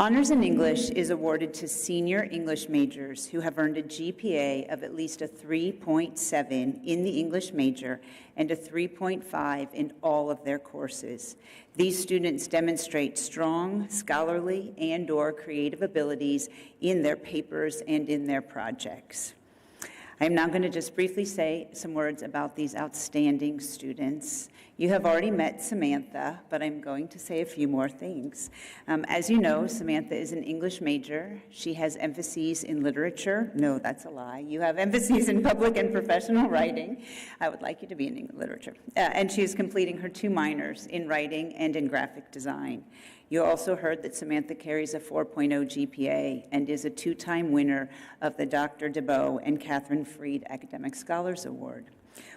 Honors in English is awarded to senior English majors who have earned a GPA of at least a 3.7 in the English major and a 3.5 in all of their courses. These students demonstrate strong scholarly and/or creative abilities in their papers and in their projects. I am now going to just briefly say some words about these outstanding students. You have already met Samantha, but I'm going to say a few more things. As you know, Samantha is an English major. She has emphases in literature. No, that's a lie. You have emphases in public and professional writing. I would like you to be in literature. And she is completing her 2 minors in writing and in graphic design. You also heard that Samantha carries a 4.0 GPA and is a 2-time winner of the Dr. DeBow and Catherine Freed Academic Scholars Award.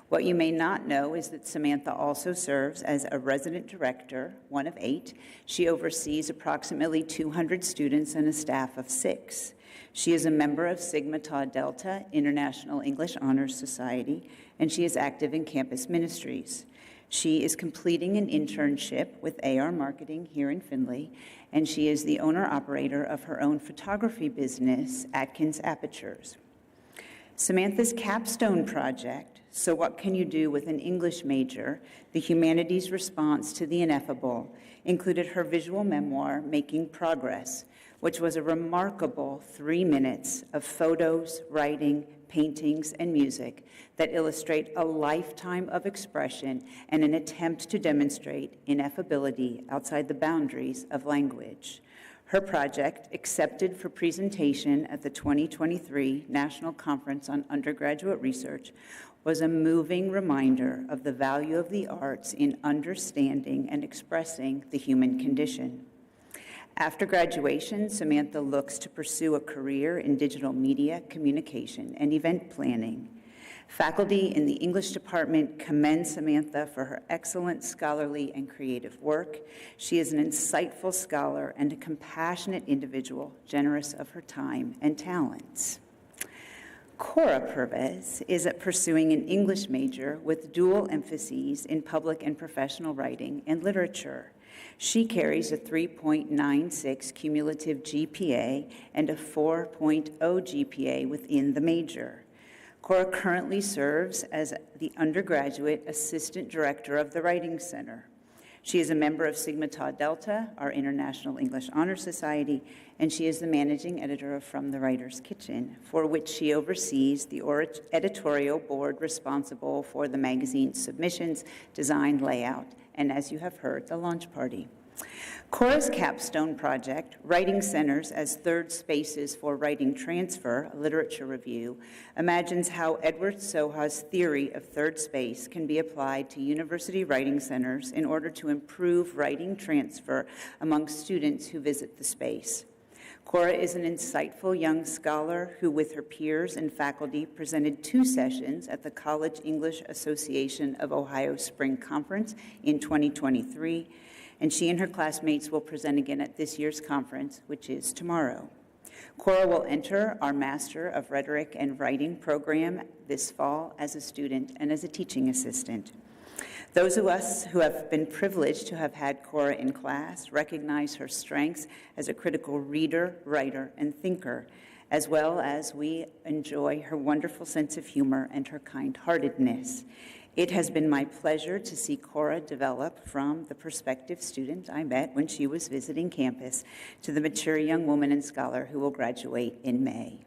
What you may not know is that Samantha also serves as a resident director, one of 8. She oversees approximately 200 students and a staff of 6. She is a member of Sigma Tau Delta International English Honors Society, and she is active in campus ministries. She is completing an internship with AR Marketing here in Findlay, and she is the owner-operator of her own photography business, Atkins Apertures. Samantha's capstone project, So What Can You Do with an English Major? The Humanities Response to the Ineffable, included her visual memoir, Making Progress, which was a remarkable 3 minutes of photos, writing, paintings, and music that illustrate a lifetime of expression and an attempt to demonstrate ineffability outside the boundaries of language. Her project, accepted for presentation at the 2023 National Conference on Undergraduate Research, was a moving reminder of the value of the arts in understanding and expressing the human condition. After graduation, Samantha looks to pursue a career in digital media, communication, and event planning. Faculty in the English department commend Samantha for her excellent scholarly and creative work. She is an insightful scholar and a compassionate individual, generous of her time and talents. Cora Purves is pursuing an English major with dual emphases in public and professional writing and literature. She carries a 3.96 cumulative GPA and a 4.0 GPA within the major. Cora currently serves as the undergraduate assistant director of the Writing Center. She is a member of Sigma Tau Delta, our International English Honor Society, and she is the managing editor of From the Writer's Kitchen, for which she oversees the editorial board responsible for the magazine's submissions, design, layout, and as you have heard, the launch party. Cora's capstone project, Writing Centers as Third Spaces for Writing Transfer, a literature review, imagines how Edward Soha's theory of third space can be applied to university writing centers in order to improve writing transfer among students who visit the space. Cora is an insightful young scholar who, with her peers and faculty, presented 2 sessions at the College English Association of Ohio Spring Conference in 2023, and she and her classmates will present again at this year's conference, which is tomorrow. Cora will enter our Master of Rhetoric and Writing program this fall as a student and as a teaching assistant. Those of us who have been privileged to have had Cora in class recognize her strengths as a critical reader, writer, and thinker, as well as we enjoy her wonderful sense of humor and her kind-heartedness. It has been my pleasure to see Cora develop from the prospective student I met when she was visiting campus to the mature young woman and scholar who will graduate in May.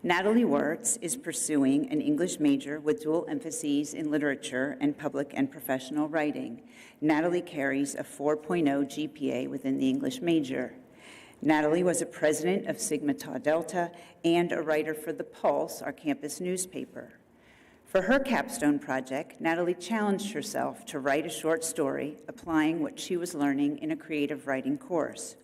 Natalie Wirtz is pursuing an English major with dual emphases in literature and public and professional writing. Natalie carries a 4.0 GPA within the English major. Natalie was a president of Sigma Tau Delta and a writer for The Pulse, our campus newspaper. For her capstone project, Natalie challenged herself to write a short story applying what she was learning in a creative writing course.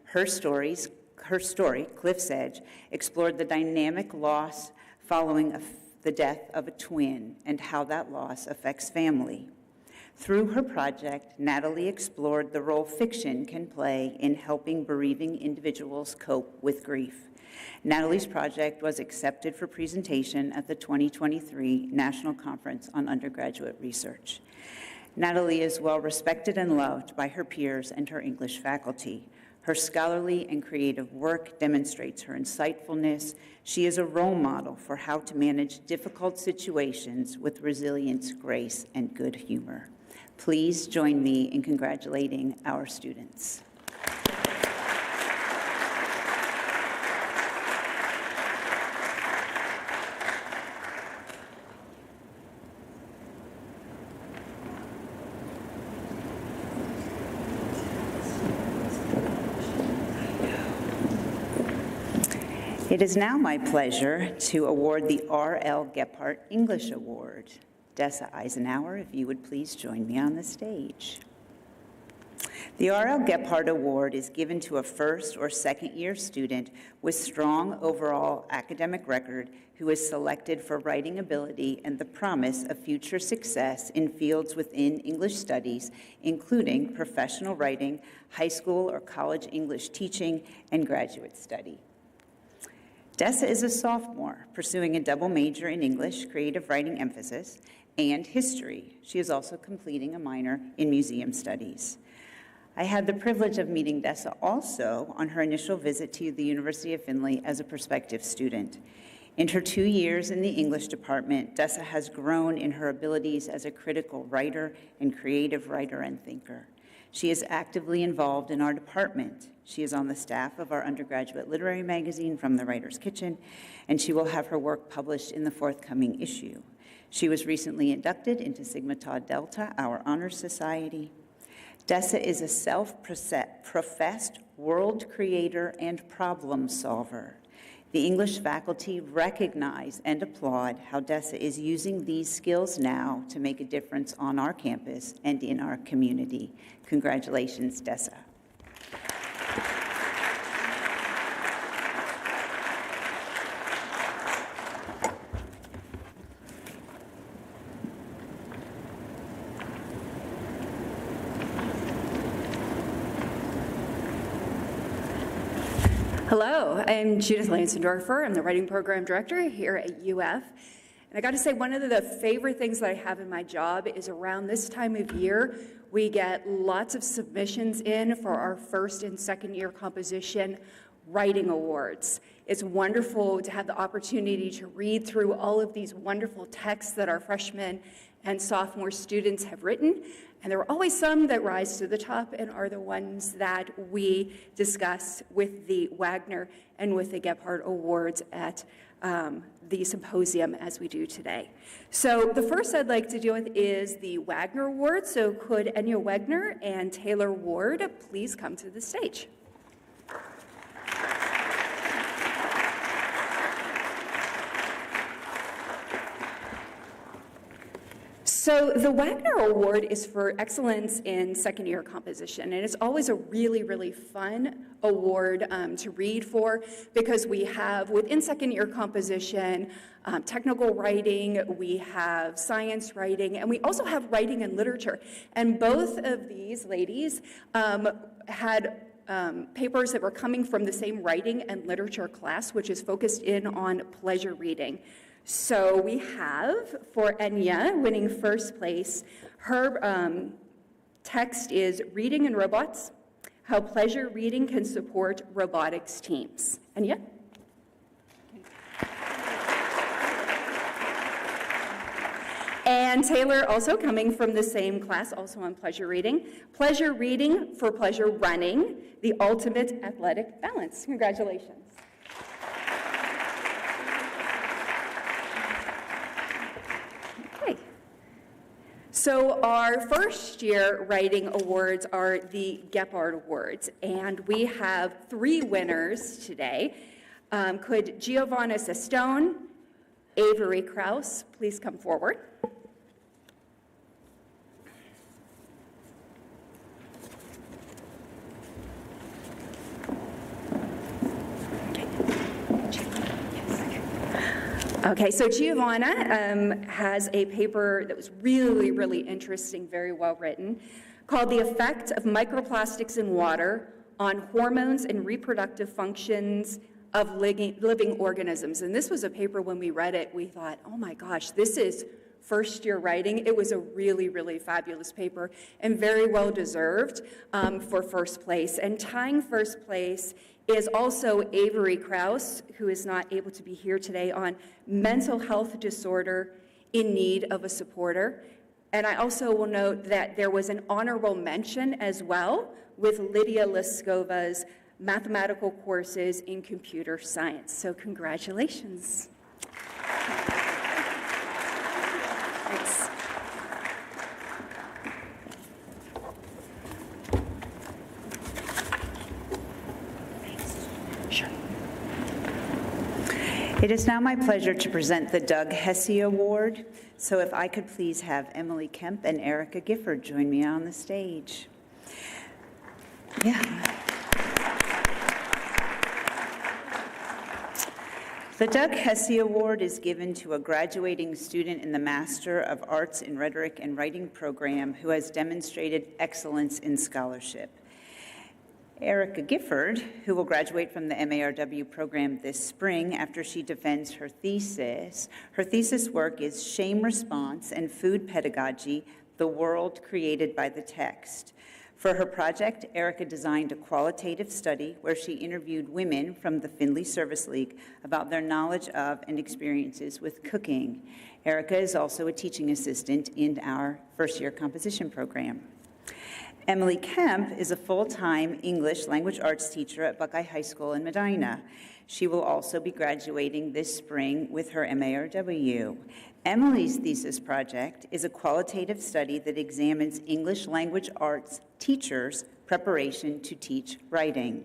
Her story, Cliff's Edge, explored the dynamic loss following the death of a twin and how that loss affects family. Through her project, Natalie explored the role fiction can play in helping bereaving individuals cope with grief. Natalie's project was accepted for presentation at the 2023 National Conference on Undergraduate Research. Natalie is well respected and loved by her peers and her English faculty. Her scholarly and creative work demonstrates her insightfulness. She is a role model for how to manage difficult situations with resilience, grace, and good humor. Please join me in congratulating our students. It is now my pleasure to award the R.L. Gephardt English Award. Dessa Eisenhower, if you would please join me on the stage. The R.L. Gephardt Award is given to a first or second year student with strong overall academic record who is selected for writing ability and the promise of future success in fields within English studies, including professional writing, high school or college English teaching, and graduate study. Dessa is a sophomore pursuing a double major in English, creative writing emphasis, and history. She is also completing a minor in museum studies. I had the privilege of meeting Dessa also on her initial visit to the University of Findlay as a prospective student. In her 2 years in the English department, Dessa has grown in her abilities as a critical writer and creative writer and thinker. She is actively involved in our department. She is on the staff of our undergraduate literary magazine, From the Writer's Kitchen, and she will have her work published in the forthcoming issue. She was recently inducted into Sigma Tau Delta, our honors society. Dessa is a self-professed world creator and problem solver. The English faculty recognize and applaud how Dessa is using these skills now to make a difference on our campus and in our community. Congratulations, Dessa. Hello, I'm Judith Lansendorfer. I'm the Writing Program Director here at UF. And I got to say, one of the favorite things that I have in my job is around this time of year, we get lots of submissions in for our first and second year composition writing awards. It's wonderful to have the opportunity to read through all of these wonderful texts that our freshmen and sophomore students have written. And there are always some that rise to the top and are the ones that we discuss with the Wagner and with the Gephardt Awards at the Symposium as we do today. So the first I'd like to deal with is the Wagner Award. So could Enya Wagner and Taylor Ward please come to the stage? So the Wagner Award is for excellence in second year composition, and it's always a really, really fun award to read for, because we have, within second year composition, technical writing, we have science writing, and we also have writing and literature. And both of these ladies had papers that were coming from the same writing and literature class, which is focused in on pleasure reading. So we have, for Enya, winning first place, her text is Reading and Robots, How Pleasure Reading Can Support Robotics Teams. Enya? And Taylor, also coming from the same class, also on pleasure reading for pleasure running, the ultimate athletic balance. Congratulations. So our first year writing awards are the Gephardt Awards, and we have 3 winners today. Could Giovanna Sestone, Avery Krause, please come forward? Okay, so Giovanna has a paper that was really, really interesting, very well written, called The Effect of Microplastics in Water on Hormones and Reproductive Functions of Living Organisms. And this was a paper, when we read it, we thought, oh my gosh, this is first-year writing. It was a really, really fabulous paper and very well deserved for first place. And tying first place is also Avery Krause, who is not able to be here today, on mental health disorder in need of a supporter. And I also will note that there was an honorable mention as well with Lydia Leskova's mathematical courses in computer science. So congratulations. Thanks. Sure. It is now my pleasure to present the Doug Hesse Award. So if I could please have Emily Kemp and Erica Gifford join me on the stage. Yeah. The Doug Hesse Award is given to a graduating student in the Master of Arts in Rhetoric and Writing program who has demonstrated excellence in scholarship. Erica Gifford, who will graduate from the MARW program this spring after she defends her thesis. Her thesis work is Shame Response and Food Pedagogy, the World Created by the Text. For her project, Erica designed a qualitative study where she interviewed women from the Findlay Service League about their knowledge of and experiences with cooking. Erica is also a teaching assistant in our first-year composition program. Emily Kemp is a full-time English language arts teacher at Buckeye High School in Medina. She will also be graduating this spring with her MARW. Emily's thesis project is a qualitative study that examines English language arts teachers' preparation to teach writing.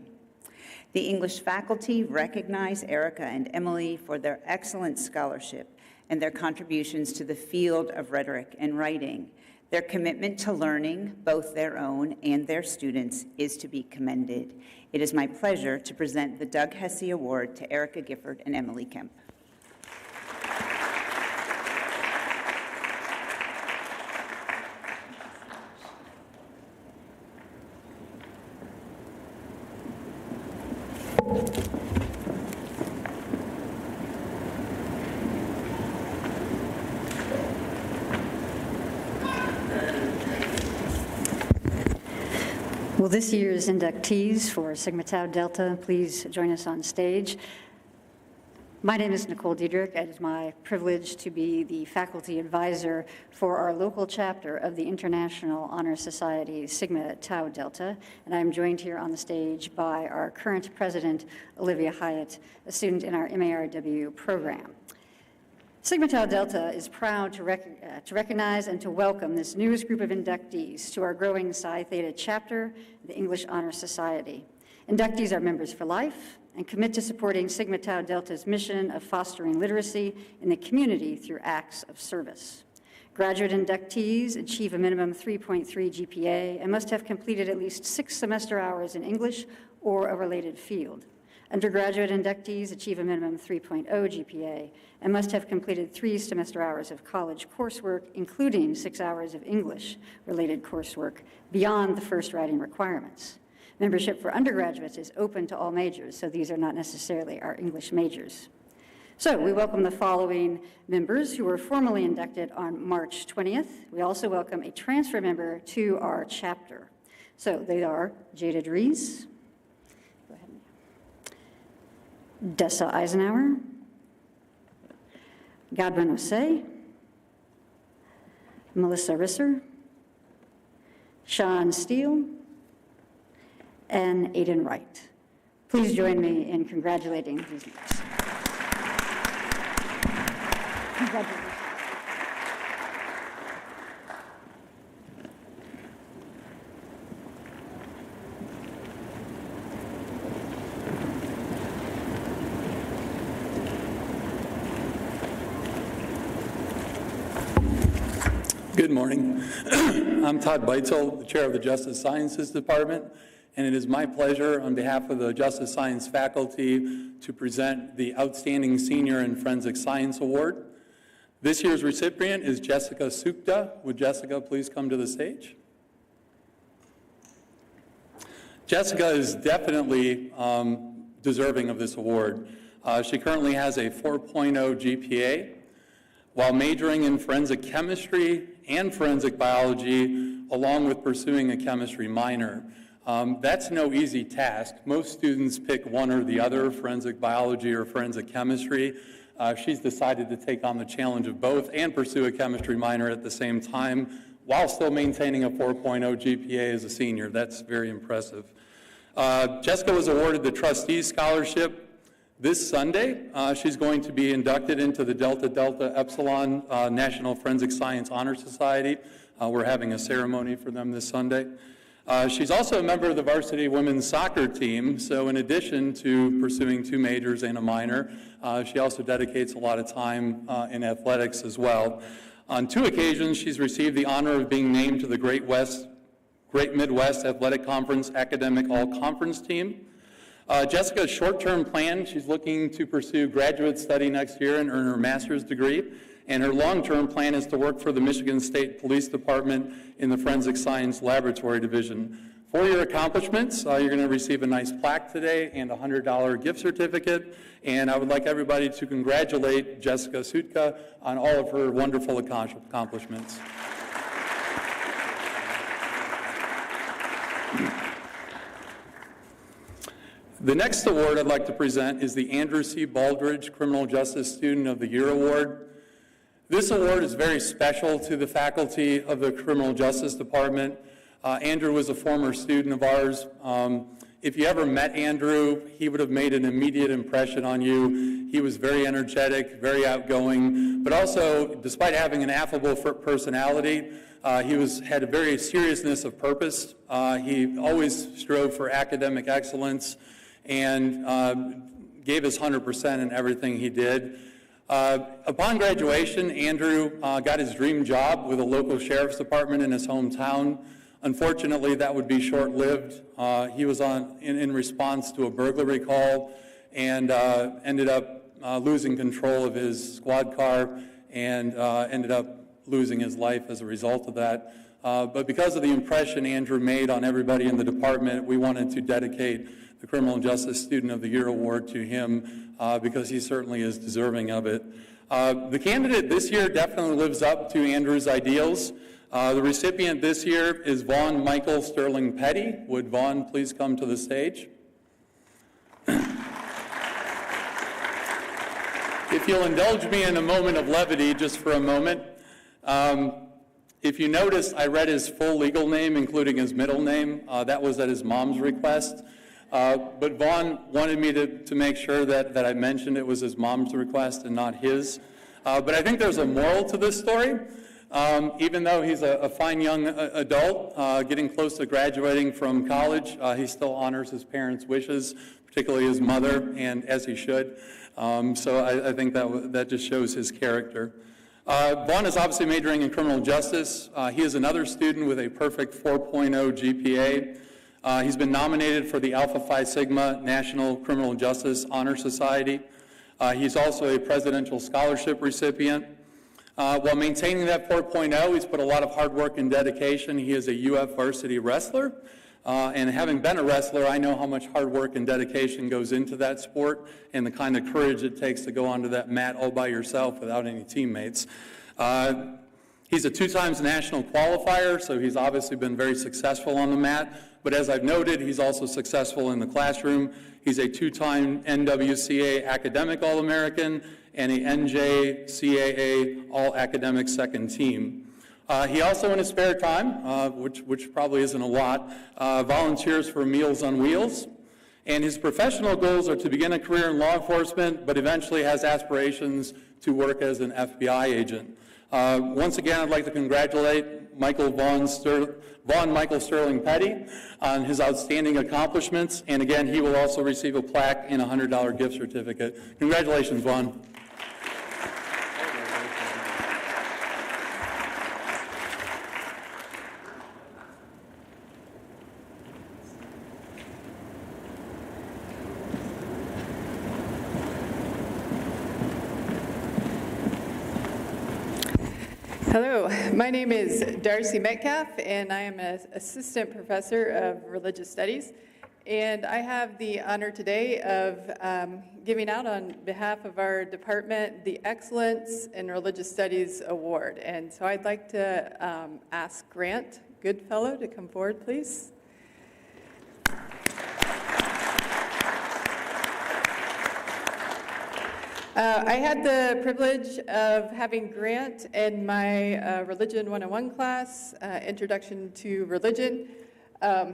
The English faculty recognize Erica and Emily for their excellent scholarship and their contributions to the field of rhetoric and writing. Their commitment to learning, both their own and their students, is to be commended. It is my pleasure to present the Doug Hesse Award to Erica Gifford and Emily Kemp. Will this year's inductees for Sigma Tau Delta please join us on stage? My name is Nicole Diedrich. It is my privilege to be the faculty advisor for our local chapter of the International Honor Society Sigma Tau Delta, and I'm joined here on the stage by our current president, Olivia Hyatt, a student in our MARW program. Sigma Tau Delta is proud to recognize and to welcome this newest group of inductees to our growing Psi Theta chapter, the English Honor Society. Inductees are members for life and commit to supporting Sigma Tau Delta's mission of fostering literacy in the community through acts of service. Graduate inductees achieve a minimum 3.3 GPA and must have completed at least 6 semester hours in English or a related field. Undergraduate inductees achieve a minimum 3.0 GPA and must have completed 3 semester hours of college coursework, including 6 hours of English-related coursework beyond the first writing requirements. Membership for undergraduates is open to all majors, so these are not necessarily our English majors. So we welcome the following members who were formally inducted on March 20th. We also welcome a transfer member to our chapter. So they are Jada Dries, Dessa Eisenhower, Godwin Osei, Melissa Risser, Sean Steele, and Aidan Wright. Please join me in congratulating these members. Congratulations. Good morning. I'm Todd Beitzel, the chair of the Justice Sciences Department, and it is my pleasure on behalf of the Justice Science faculty to present the Outstanding Senior in Forensic Science Award. This year's recipient is Jessica Sukta. Would Jessica please come to the stage? Jessica is definitely deserving of this award. She currently has a 4.0 GPA. while majoring in forensic chemistry and forensic biology, along with pursuing a chemistry minor. That's no easy task. Most students pick one or the other, forensic biology or forensic chemistry. She's decided to take on the challenge of both and pursue a chemistry minor at the same time, while still maintaining a 4.0 GPA as a senior. That's very impressive. Jessica was awarded the Trustees Scholarship this Sunday. She's going to be inducted into the Delta Delta Epsilon National Forensic Science Honor Society. We're having a ceremony for them this Sunday. She's also a member of the varsity women's soccer team, so in addition to pursuing 2 majors and a minor, she also dedicates a lot of time in athletics as well. On 2 occasions, she's received the honor of being named to the Great Midwest Athletic Conference Academic All-Conference team. Jessica's short-term plan, she's looking to pursue graduate study next year and earn her master's degree. And her long-term plan is to work for the Michigan State Police Department in the Forensic Science Laboratory Division. For your accomplishments, you're going to receive a nice plaque today and a $100 gift certificate. And I would like everybody to congratulate Jessica Sutka on all of her wonderful accomplishments. The next award I'd like to present is the Andrew C. Baldridge Criminal Justice Student of the Year Award. This award is very special to the faculty of the Criminal Justice Department. Andrew was a former student of ours. If you ever met Andrew, he would have made an immediate impression on you. He was very energetic, very outgoing, but also, despite having an affable personality, he had a very seriousness of purpose. He always strove for academic excellence and gave his 100% in everything he did. Upon graduation, Andrew got his dream job with a local sheriff's department in his hometown. Unfortunately, that would be short-lived. He was in response to a burglary call and ended up losing control of his squad car and ended up losing his life as a result of that. But because of the impression Andrew made on everybody in the department, we wanted to dedicate the Criminal Justice Student of the Year Award to him because he certainly is deserving of it. The candidate this year definitely lives up to Andrew's ideals. The recipient this year is Vaughn Michael Sterling Petty. Would Vaughn please come to the stage? If you'll indulge me in a moment of levity just for a moment. If you notice, I read his full legal name, including his middle name. That was at his mom's request. But Vaughn wanted me to make sure that I mentioned it was his mom's request and not his. But I think there's a moral to this story. Even though he's a fine young adult, getting close to graduating from college, he still honors his parents' wishes, particularly his mother, and as he should. So I think that just shows his character. Vaughn is obviously majoring in criminal justice. He is another student with a perfect 4.0 GPA. He's been nominated for the Alpha Phi Sigma National Criminal Justice Honor Society. He's also a presidential scholarship recipient. While maintaining that 4.0, he's put a lot of hard work and dedication. He is a UF varsity wrestler. And having been a wrestler, I know how much hard work and dedication goes into that sport and the kind of courage it takes to go onto that mat all by yourself without any teammates. He's a 2-time national qualifier, so he's obviously been very successful on the mat. But as I've noted, he's also successful in the classroom. He's a 2-time NWCA Academic All-American and a NJCAA All-Academic Second Team. He also, in his spare time, which probably isn't a lot, volunteers for Meals on Wheels. And his professional goals are to begin a career in law enforcement, but eventually has aspirations to work as an FBI agent. Once again, I'd like to congratulate Vaughn Michael Sterling Petty on his outstanding accomplishments. And again, he will also receive a plaque and a $100 gift certificate. Congratulations, Vaughn. Hello, my name is Darcy Metcalf, and I am an assistant professor of religious studies. and I have the honor today of giving out on behalf of our department the Excellence in Religious Studies Award. And so I'd like to ask Grant Goodfellow to come forward, please. I had the privilege of having Grant in my Religion 101 class, Introduction to Religion.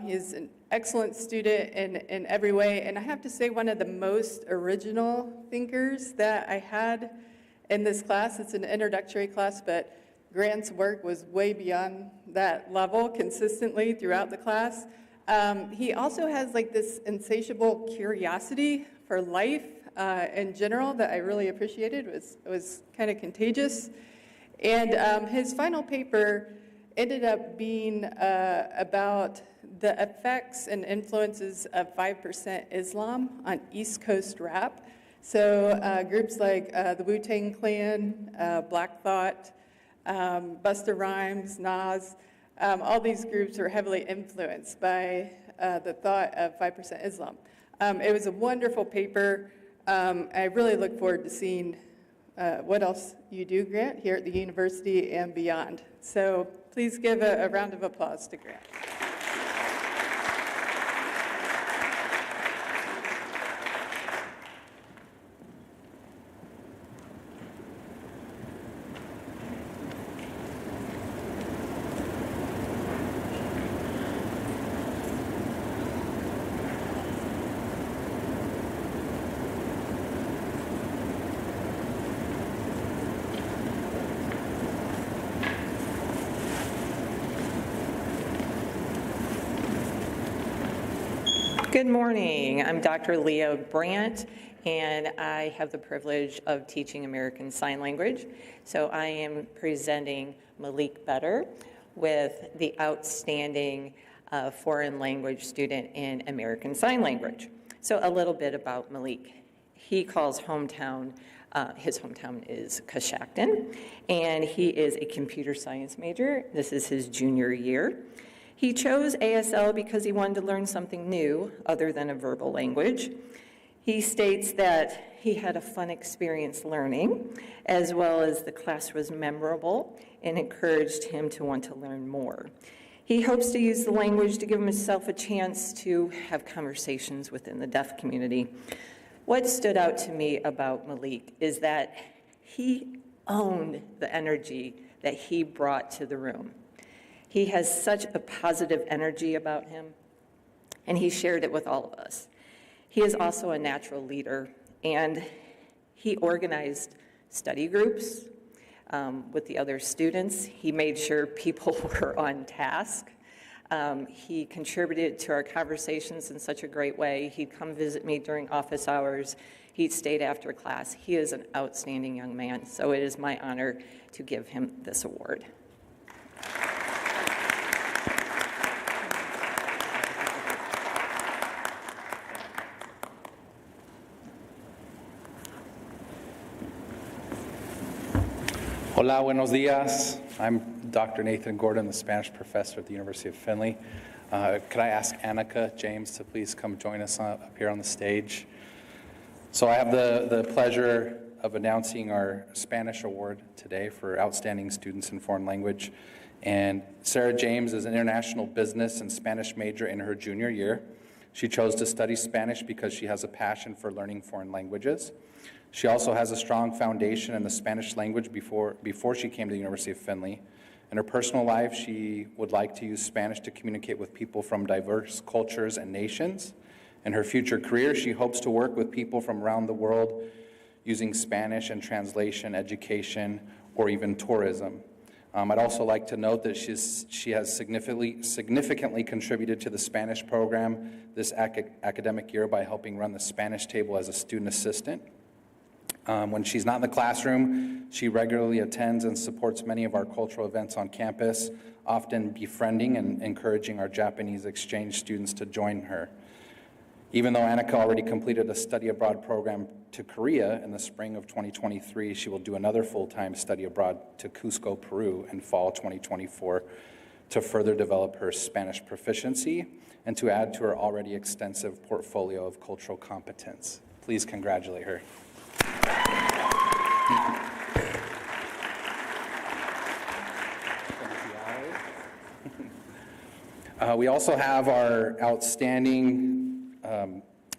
He's an excellent student in every way, and I have to say one of the most original thinkers that I had in this class. It's an introductory class, but Grant's work was way beyond that level consistently throughout the class. He also has like this insatiable curiosity for life in general that I really appreciated. It was kind of contagious. And his final paper ended up being about the effects and influences of 5% Islam on East Coast rap. So groups like the Wu-Tang Clan, Black Thought, Busta Rhymes, Nas, all these groups were heavily influenced by the thought of 5% Islam. It was a wonderful paper. I really look forward to seeing what else you do, Grant, here at the university and beyond. So please give a round of applause to Grant. Good morning. I'm Dr. Leah Brandt, and I have the privilege of teaching American Sign Language. So I am presenting Malik Better with the outstanding foreign language student in American Sign Language. So a little bit about Malik. He calls hometown, his hometown is Coshocton, and he is a computer science major. This is his junior year. He chose ASL because he wanted to learn something new other than a verbal language. He states that he had a fun experience learning, as well as the class was memorable and encouraged him to want to learn more. He hopes to use the language to give himself a chance to have conversations within the deaf community. What stood out to me about Malik is that he owned the energy that he brought to the room. He has such a positive energy about him, and he shared it with all of us. He is also a natural leader, and he organized study groups with the other students. He made sure people were on task. He contributed to our conversations in such a great way. He'd come visit me during office hours. He'd stayed after class. He is an outstanding young man, so it is my honor to give him this award. Hola, buenos días. I'm Dr. Nathan Gordon, the Spanish professor at the University of Findlay. Could I ask Annika James to please come join us up here on the stage? So I have the pleasure of announcing our Spanish award today for outstanding students in foreign language. And Sarah James is an international business and Spanish major in her junior year. She chose to study Spanish because she has a passion for learning foreign languages. She also has a strong foundation in the Spanish language before she came to the University of Findlay. In her personal life, she would like to use Spanish to communicate with people from diverse cultures and nations. In her future career, she hopes to work with people from around the world using Spanish in translation, education, or even tourism. I'd also like to note that she has significantly contributed to the Spanish program this academic year by helping run the Spanish table as a student assistant. When she's not in the classroom, she regularly attends and supports many of our cultural events on campus, often befriending and encouraging our Japanese exchange students to join her. Even though Annika already completed a study abroad program to Korea in the spring of 2023, she will do another full-time study abroad to Cusco, Peru in fall 2024 to further develop her Spanish proficiency and to add to her already extensive portfolio of cultural competence. Please congratulate her. We also have our outstanding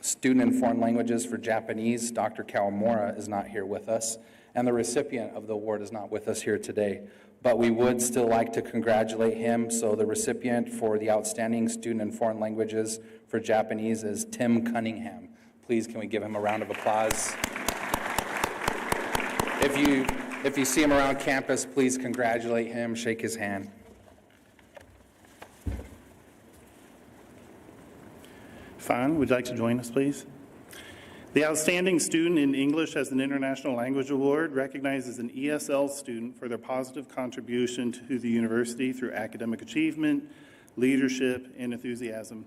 student in foreign languages for Japanese. Dr. Kawamura is not here with us, and the recipient of the award is not with us here today. But we would still like to congratulate him. So the recipient for the outstanding student in foreign languages for Japanese is Tim Cunningham. Please, can we give him a round of applause? If you see him around campus, please congratulate him, shake his hand. Fan, would you like to join us, please? The Outstanding Student in English as an International Language Award recognizes an ESL student for their positive contribution to the university through academic achievement, leadership, and enthusiasm.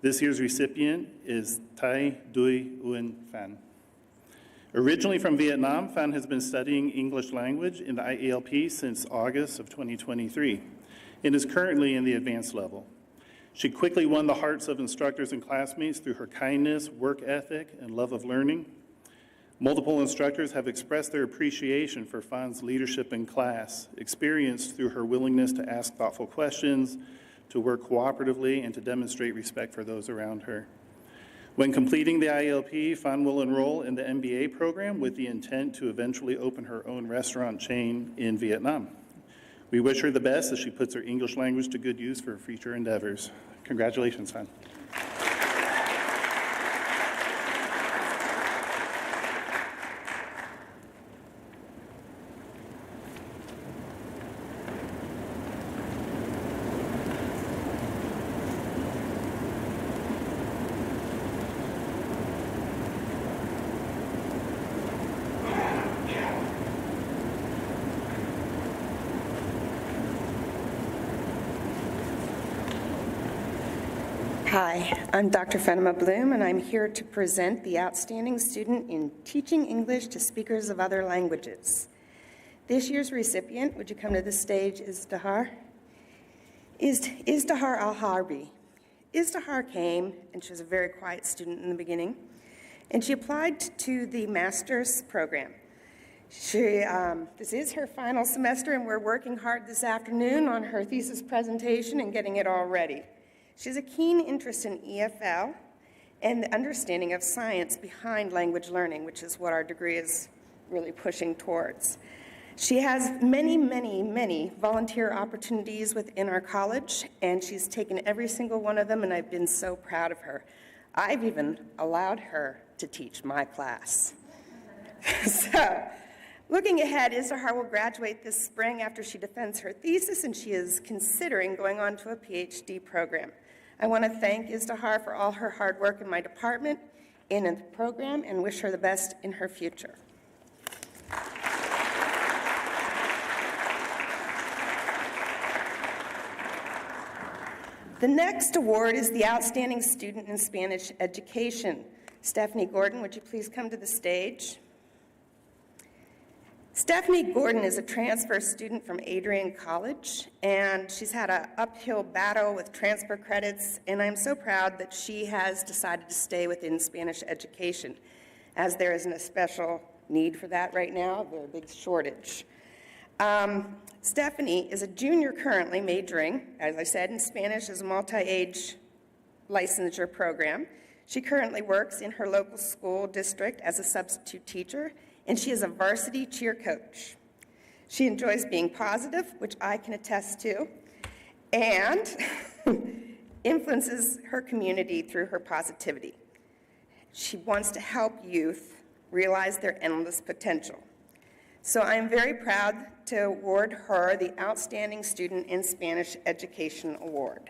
This year's recipient is Thai Duy Uyen Phan. Originally from Vietnam, Phan has been studying English language in the IELP since August of 2023 and is currently in the advanced level. She quickly won the hearts of instructors and classmates through her kindness, work ethic, and love of learning. Multiple instructors have expressed their appreciation for Phan's leadership in class, experienced through her willingness to ask thoughtful questions, to work cooperatively, and to demonstrate respect for those around her. When completing the IELP, Phan will enroll in the MBA program with the intent to eventually open her own restaurant chain in Vietnam. We wish her the best as she puts her English language to good use for her future endeavors. Congratulations, Phan. Hi, I'm Dr. Fatima Bloom, and I'm here to present the Outstanding Student in Teaching English to Speakers of Other Languages. This year's recipient, would you come to the stage, Izdihar Al-Harbi. Izdihar came, and she was a very quiet student in the beginning, and she applied to the master's program. This is her final semester, and we're working hard this afternoon on her thesis presentation and getting it all ready. She has a keen interest in EFL and the understanding of science behind language learning, which is what our degree is really pushing towards. She has many, many, many volunteer opportunities within our college, and she's taken every single one of them, and I've been so proud of her. I've even allowed her to teach my class. So, looking ahead, Izdihar will graduate this spring after she defends her thesis, and she is considering going on to a PhD program. I want to thank Izdihar for all her hard work in my department and in the program, and wish her the best in her future. The next award is the Outstanding Student in Spanish Education. Stephanie Gordon, would you please come to the stage? Stephanie Gordon is a transfer student from Adrian College, and she's had an uphill battle with transfer credits, and I'm so proud that she has decided to stay within Spanish education, as there isn't a special need for that right now. There's a big shortage. Stephanie is a junior currently, majoring, as I said, in Spanish as a multi-age licensure program. She currently works in her local school district as a substitute teacher, and she is a varsity cheer coach. She enjoys being positive, which I can attest to, and influences her community through her positivity. She wants to help youth realize their endless potential. So I am very proud to award her the Outstanding Student in Spanish Education Award.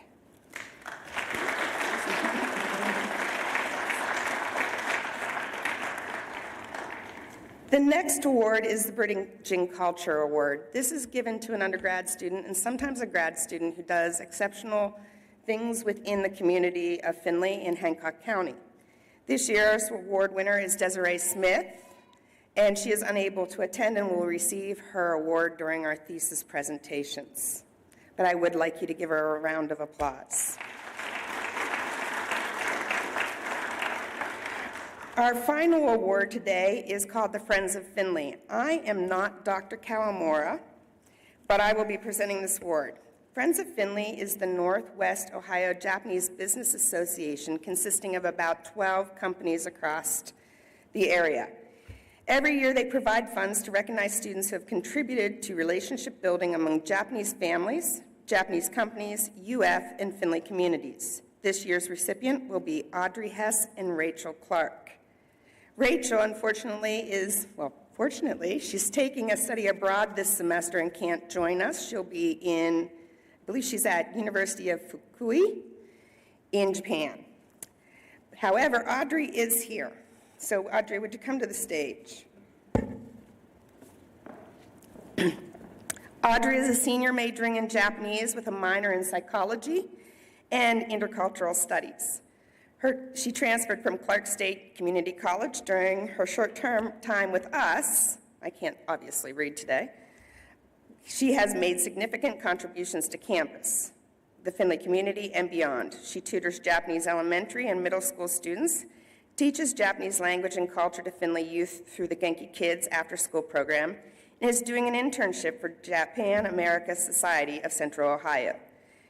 The next award is the Bridging Culture Award. This is given to an undergrad student and sometimes a grad student who does exceptional things within the community of Findlay in Hancock County. This year's award winner is Desiree Smith, and she is unable to attend and will receive her award during our thesis presentations. but I would like you to give her a round of applause. Our final award today is called the Friends of Findlay. I am not Dr. Kawamura, but I will be presenting this award. Friends of Findlay is the Northwest Ohio Japanese Business Association consisting of about 12 companies across the area. Every year they provide funds to recognize students who have contributed to relationship building among Japanese families, Japanese companies, UF, and Findlay communities. This year's recipient will be Audrey Hess and Rachel Clark. Rachel, unfortunately, fortunately, she's taking a study abroad this semester and can't join us. She'll be I believe she's at University of Fukui in Japan. However, Audrey is here. So Audrey, would you come to the stage? Audrey is a senior majoring in Japanese with a minor in psychology and intercultural studies. She transferred from Clark State Community College during her short-term time with us. I can't obviously read today. She has made significant contributions to campus, the Findlay community, and beyond. She tutors Japanese elementary and middle school students, teaches Japanese language and culture to Findlay youth through the Genki Kids after-school program, and is doing an internship for Japan America Society of Central Ohio.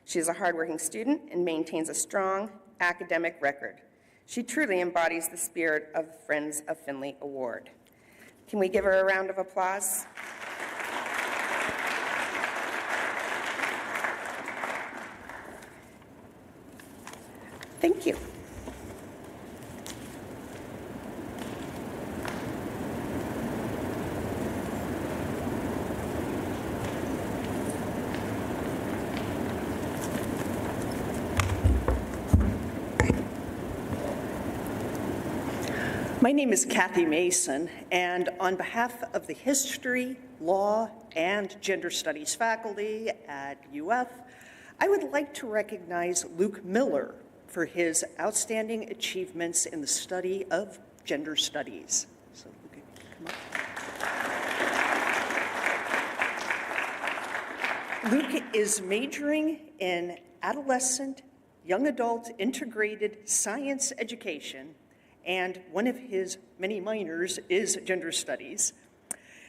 She is a hardworking student and maintains a strong academic record. She truly embodies the spirit of the Friends of Findlay Award. Can we give her a round of applause? Thank you. My name is Kathy Mason, and on behalf of the History, Law, and Gender Studies faculty at UF, I would like to recognize Luke Miller for his outstanding achievements in the study of gender studies. So, Luke, come up. Luke is majoring in adolescent, young adult integrated science education, and one of his many minors is gender studies.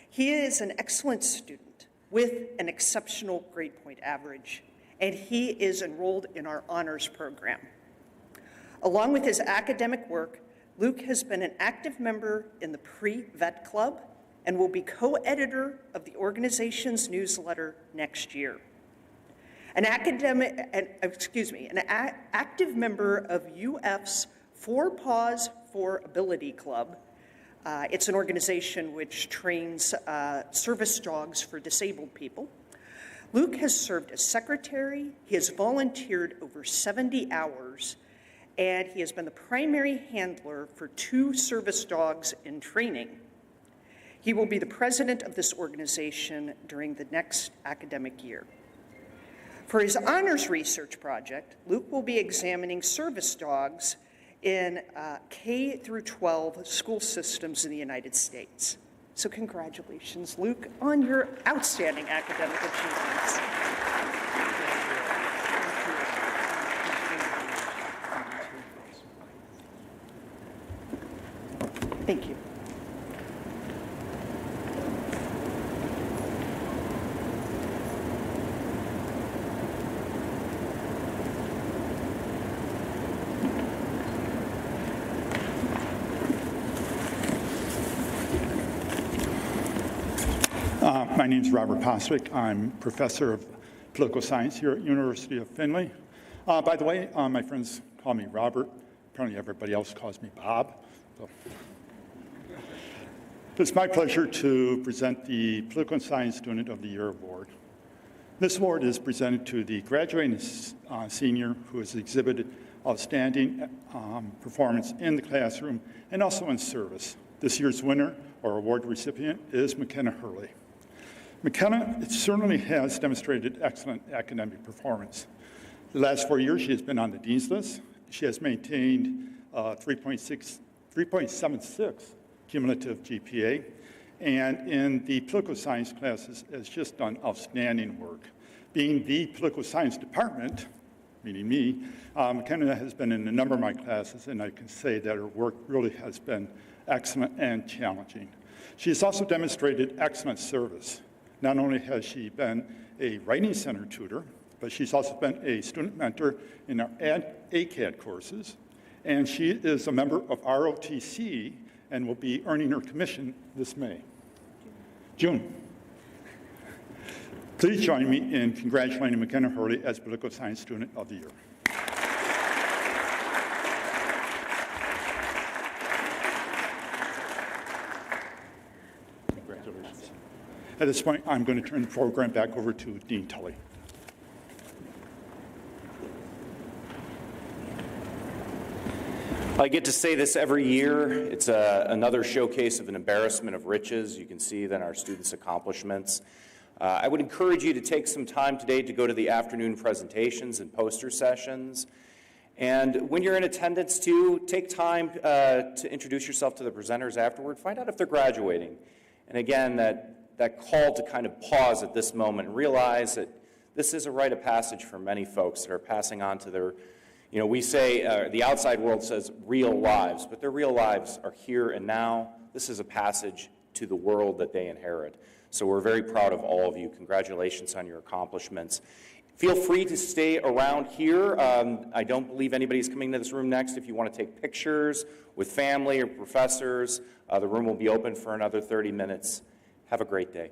He is an excellent student with an exceptional grade point average, and he is enrolled in our honors program. Along with his academic work, Luke has been an active member in the Pre-Vet Club and will be co-editor of the organization's newsletter next year. An active member of UF's Four Paws for Ability Club. It's an organization which trains service dogs for disabled people. Luke has served as secretary, he has volunteered over 70 hours, and he has been the primary handler for 2 service dogs in training. He will be the president of this organization during the next academic year. For his honors research project, Luke will be examining service dogs in K through 12 school systems in the United States. So congratulations, Luke, on your outstanding academic achievements. Thank you. My name is Robert Poswick. I'm professor of political science here at University of Findlay. By the way, my friends call me Robert. Apparently everybody else calls me Bob. So. It's my pleasure to present the Political Science Student of the Year Award. This award is presented to the graduating senior who has exhibited outstanding performance in the classroom and also in service. This year's winner or award recipient is McKenna Hurley. McKenna certainly has demonstrated excellent academic performance. The last 4 years, she has been on the Dean's List. She has maintained 3.76 cumulative GPA, and in the political science classes has just done outstanding work. Being the political science department, meaning me, McKenna has been in a number of my classes, and I can say that her work really has been excellent and challenging. She has also demonstrated excellent service. Not only has she been a writing center tutor, but she's also been a student mentor in our ACAD courses, and she is a member of ROTC and will be earning her commission this May. June. Please join me in congratulating McKenna Hurley as Political Science Student of the Year. Congratulations. At this point, I'm going to turn the program back over to Dean Tully. I get to say this every year. It's another showcase of an embarrassment of riches. You can see then our students' accomplishments. I would encourage you to take some time today to go to the afternoon presentations and poster sessions. And when you're in attendance too, take time to introduce yourself to the presenters afterward. Find out if they're graduating. And again, that call to kind of pause at this moment and realize that this is a rite of passage for many folks that are passing on to their, we say, the outside world says real lives, but their real lives are here and now. This is a passage to the world that they inherit. So we're very proud of all of you. Congratulations on your accomplishments. Feel free to stay around here. I don't believe anybody's coming to this room next. If you want to take pictures with family or professors, the room will be open for another 30 minutes. Have a great day.